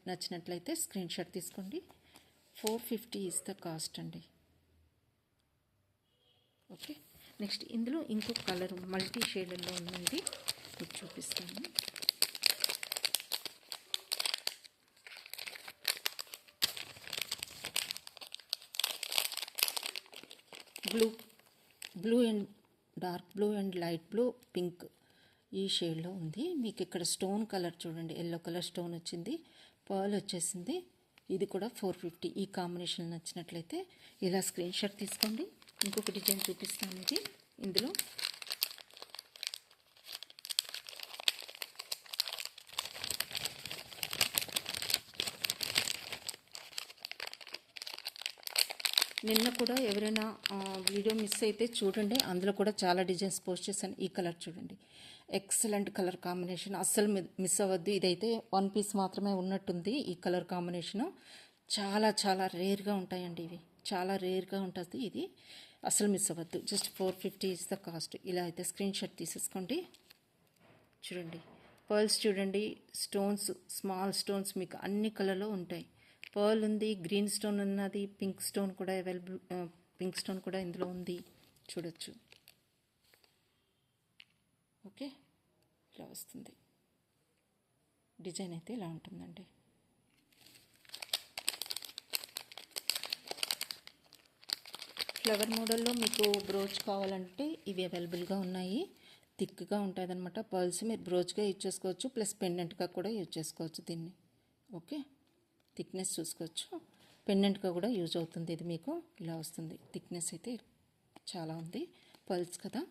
నచ్చినట్లయితే స్క్రీన్ షాట్ తీసుకోండి. 450 ఈజ్ ద కాస్ట్ అండి. ఓకే, నెక్స్ట్ ఇందులో ఇంకొక కలర్ మల్టీ షేడ్లో ఉందండి, మీకు చూపిస్తాను. Blue and dark blue and light blue pink ఈ షేడ్లో ఉంది. మీకు ఇక్కడ స్టోన్ కలర్ చూడండి, ఎల్లో కలర్ స్టోన్ వచ్చింది, పర్ల్ వచ్చేసింది. ఇది కూడా 450. ఈ కాంబినేషన్ నచ్చినట్లయితే ఇలా స్క్రీన్ షాట్ తీసుకోండి. ఇంకొక డిజైన్ చూపిస్తాను. ఇది ఇందులో నిన్న కూడా ఎవరైనా వీడియో మిస్ అయితే చూడండి, అందులో కూడా చాలా డిజైన్స్ పోస్ట్ చేశాను. ఈ కలర్ చూడండి, ఎక్సలెంట్ కలర్ కాంబినేషన్, అస్సలు మిస్ అవ్వద్దు. ఇదైతే 1 పీస్ మాత్రమే ఉన్నట్టుంది. ఈ కలర్ కాంబినేషను చాలా చాలా రేర్గా ఉంటాయండి, ఇవి చాలా రేర్గా ఉంటుంది. ఇది అసలు మిస్ అవ్వద్దు. Just 450 is the cost. ఇలా అయితే స్క్రీన్ షాట్ తీసేసుకోండి. చూడండి పర్ల్స్ చూడండి, స్టోన్స్, స్మాల్ స్టోన్స్ మీకు అన్ని కలర్లో ఉంటాయి. పర్ల్ ఉంది, గ్రీన్ స్టోన్ ఉన్నది, పింక్ స్టోన్ కూడా అవైలబుల్, పింక్ స్టోన్ కూడా ఇందులో ఉంది, చూడొచ్చు. ఓకే, ఇలా వస్తుంది. డిజైన్ అయితే ఇలా ఉంటుందండి. ఫ్లవర్ మోడల్లో మీకు బ్రోచ్ కావాలంటే ఇవి అవైలబుల్గా ఉన్నాయి. థిక్గా ఉంటుంది అనమాట. పర్ల్స్ మీరు బ్రోచ్గా యూజ్ చేసుకోవచ్చు, ప్లస్ పెండెంట్గా కూడా యూజ్ చేసుకోవచ్చు దీన్ని. ఓకే, థిక్నెస్ చూసుకోవచ్చు, పెండెంట్గా కూడా యూజ్ అవుతుంది. ఇది మీకు ఇలా వస్తుంది. థిక్నెస్ అయితే చాలా ఉంది, పర్ల్స్ కదా,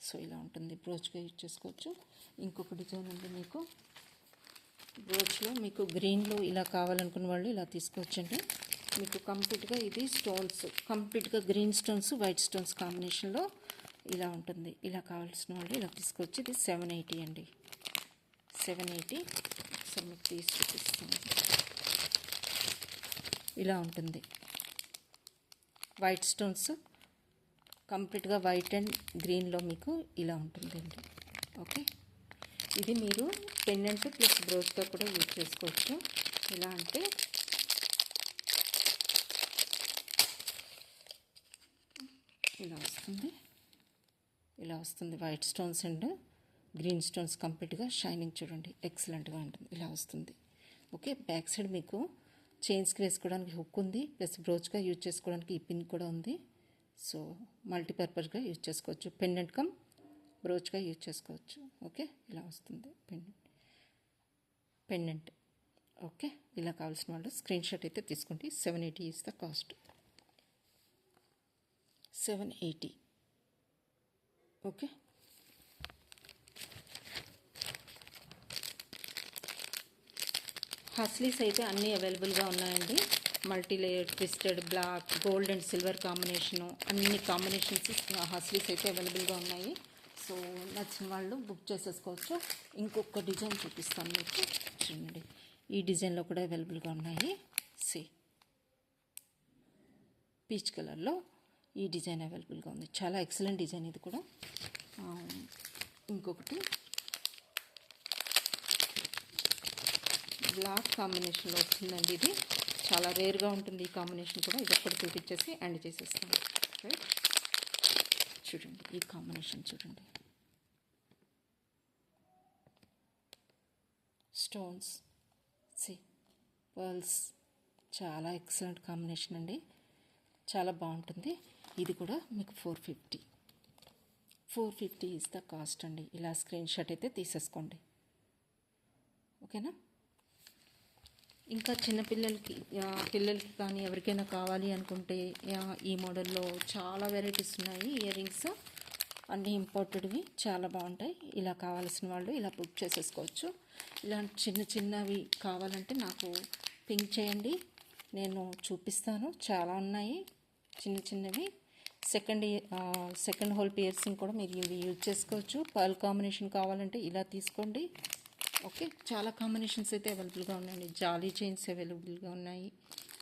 సో ఇలా ఉంటుంది. బ్రోచ్గా యూజ్ చేసుకోవచ్చు. ఇంకొక డిజైన్ ఉంది మీకు బ్రోచ్లో, మీకు గ్రీన్లో ఇలా కావాలనుకున్న వాళ్ళు ఇలా తీసుకోవచ్చండి. మీకు కంప్లీట్గా ఇది స్టోన్స్, కంప్లీట్గా గ్రీన్ స్టోన్స్ వైట్ స్టోన్స్ కాంబినేషన్లో ఇలా ఉంటుంది. ఇలా కావాల్సిన వాళ్ళు ఇలా తీసుకోవచ్చు. ఇది 780 అండి, 780. సో మీకు తీసి చూపిస్తుంది. ఇలా ఉంటుంది. వైట్ స్టోన్స్ కంప్లీట్గా వైట్ అండ్ గ్రీన్లో మీకు ఇలా ఉంటుందండి. ఓకే, ఇది మీరు పెండెంట్ ప్లస్ బ్రోచ్గా కూడా యూజ్ చేసుకోవచ్చు. ఎలా అంటే ఇలా వస్తుంది, ఇలా వస్తుంది. White stones and green stones కంప్లీట్గా షైనింగ్ చూడండి, ఎక్సలెంట్గా ఉంటుంది. ఇలా వస్తుంది. ఓకే, బ్యాక్ సైడ్ మీకు చైన్స్కి వేసుకోవడానికి హుక్ ఉంది, ప్లస్ బ్రోచ్గా యూజ్ చేసుకోవడానికి ఈ పిన్ కూడా ఉంది. సో మల్టీపర్పస్గా యూజ్ చేసుకోవచ్చు, పెండెంట్ కమ్ బ్రోచ్గా యూజ్ చేసుకోవచ్చు. ఓకే, ఇలా వస్తుంది పెండెంట్. ఓకే, ఇలా కావాల్సిన వాళ్ళు స్క్రీన్ షాట్ అయితే తీసుకోండి. 780 ఈజ్ ద కాస్ట్. 780. ఓకే, హస్లీస్ అయితే అన్నీ అవైలబుల్గా ఉన్నాయండి. Multi layer, twisted, black, gold and silver combination, అన్ని కాంబినేషన్స్ హస్లీస్ అయితే అవైలబుల్గా ఉన్నాయి. సో నచ్చిన వాళ్ళు బుక్ చేసేసుకోవచ్చు. ఇంకొక డిజైన్ చూపిస్తాను మీకు, చూడండి. ఈ డిజైన్లో కూడా అవైలబుల్గా ఉన్నాయి. పీచ్ కలర్లో ఈ డిజైన్ అవైలబుల్గా ఉంది. చాలా ఎక్సలెంట్ డిజైన్ ఇది కూడా. ఇంకొకటి బ్లాక్ కాంబినేషన్లో వచ్చిందండి. ఇది చాలా రేర్గా ఉంటుంది ఈ కాంబినేషన్ కూడా. ఇది ఒక్కటి చూపించేసి ఎండ్ చేసేస్తాను. రైట్, చూడండి ఈ కాంబినేషన్ చూడండి. స్టోన్స్, పర్ల్స్, చాలా ఎక్సలెంట్ కాంబినేషన్ అండి, చాలా బాగుంటుంది. ఇది కూడా మీకు 450 ఈజ్ ద కాస్ట్ అండి. ఇలా స్క్రీన్ షాట్ అయితే తీసేసుకోండి. ఓకేనా. ఇంకా చిన్నపిల్లలకి పిల్లలకి కానీ ఎవరికైనా కావాలి అనుకుంటే ఈ మోడల్లో చాలా వెరైటీస్ ఉన్నాయి. ఇయర్ రింగ్స్ అన్నీ ఇంపోర్టెడ్వి చాలా బాగుంటాయి. ఇలా కావాల్సిన వాళ్ళు ఇలా బుక్ చేసేసుకోవచ్చు. ఇలాంటి చిన్న చిన్నవి కావాలంటే నాకు పింక్ చేయండి, నేను చూపిస్తాను. చాలా ఉన్నాయి చిన్న చిన్నవి. సెకండ్ హోల్ పియర్సింగ్ కూడా మీరు ఇవి యూజ్ చేసుకోవచ్చు. పర్ల్ కాంబినేషన్ కావాలంటే ఇలా తీసుకోండి. ఓకే, చాలా కాంబినేషన్స్ అయితే అవైలబుల్గా ఉన్నాయండి. జాలీ చైన్స్ అవైలబుల్గా ఉన్నాయి,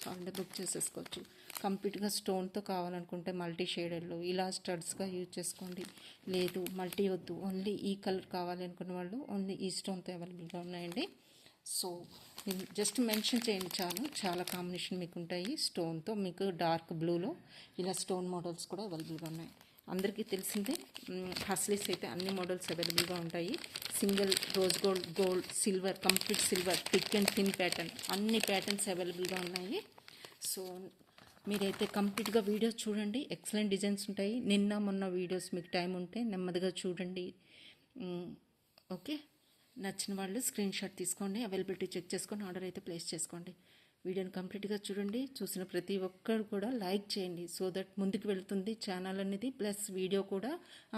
కావాలంటే బుక్ చేసేసుకోవచ్చు. కంప్లీట్గా స్టోన్తో కావాలనుకుంటే మల్టీ షేడెడ్లో ఇలా స్టడ్స్గా యూజ్ చేసుకోండి. లేదు మల్టీ వద్దు, ఓన్లీ ఈ కలర్ కావాలి అనుకున్న వాళ్ళు ఓన్లీ ఈ స్టోన్తో అవైలబుల్గా ఉన్నాయండి. సో మీరు జస్ట్ మెన్షన్ చేయండి చాలు, చాలా కాంబినేషన్ మీకు ఉంటాయి. స్టోన్తో మీకు డార్క్ బ్లూలో ఇలా స్టోన్ మోడల్స్ కూడా అవైలబుల్గా ఉన్నాయి. అందరికీ తెలిసిందే హస్లీస్ అయితే అన్ని మోడల్స్ అవైలబుల్గా ఉంటాయి. Single rose gold silver, complete silver, thick and thin pattern, అన్ని ప్యాటర్న్స్ అవైలబుల్గా ఉన్నాయి. సో మీరైతే కంప్లీట్గా వీడియోస్ చూడండి, ఎక్సలెంట్ డిజైన్స్ ఉంటాయి. నిన్న మొన్న వీడియోస్ మీకు టైం ఉంటే నెమ్మదిగా చూడండి. ఓకే, నచ్చిన వాళ్ళు స్క్రీన్ షాట్ తీసుకోండి, అవైలబిలిటీ చెక్ చేసుకొని ఆర్డర్ అయితే ప్లేస్ చేసుకోండి. వీడియోని కంప్లీట్గా చూడండి, చూసిన ప్రతి ఒక్కరు కూడా లైక్ చేయండి. సో దట్ ముందుకు వెళ్తుంది ఛానల్ అనేది, ప్లస్ వీడియో కూడా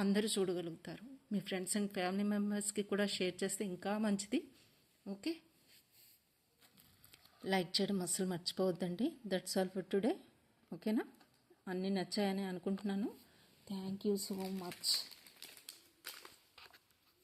అందరూ చూడగలుగుతారు. మీ ఫ్రెండ్స్ అండ్ ఫ్యామిలీ మెంబర్స్కి కూడా షేర్ చేస్తే ఇంకా మంచిది. ఓకే, లైక్ చేయడం అస్సలు మర్చిపోవద్దండి. That's all for today. ఓకేనా, అన్నీ నచ్చాయని అనుకుంటున్నాను. Thank you so much.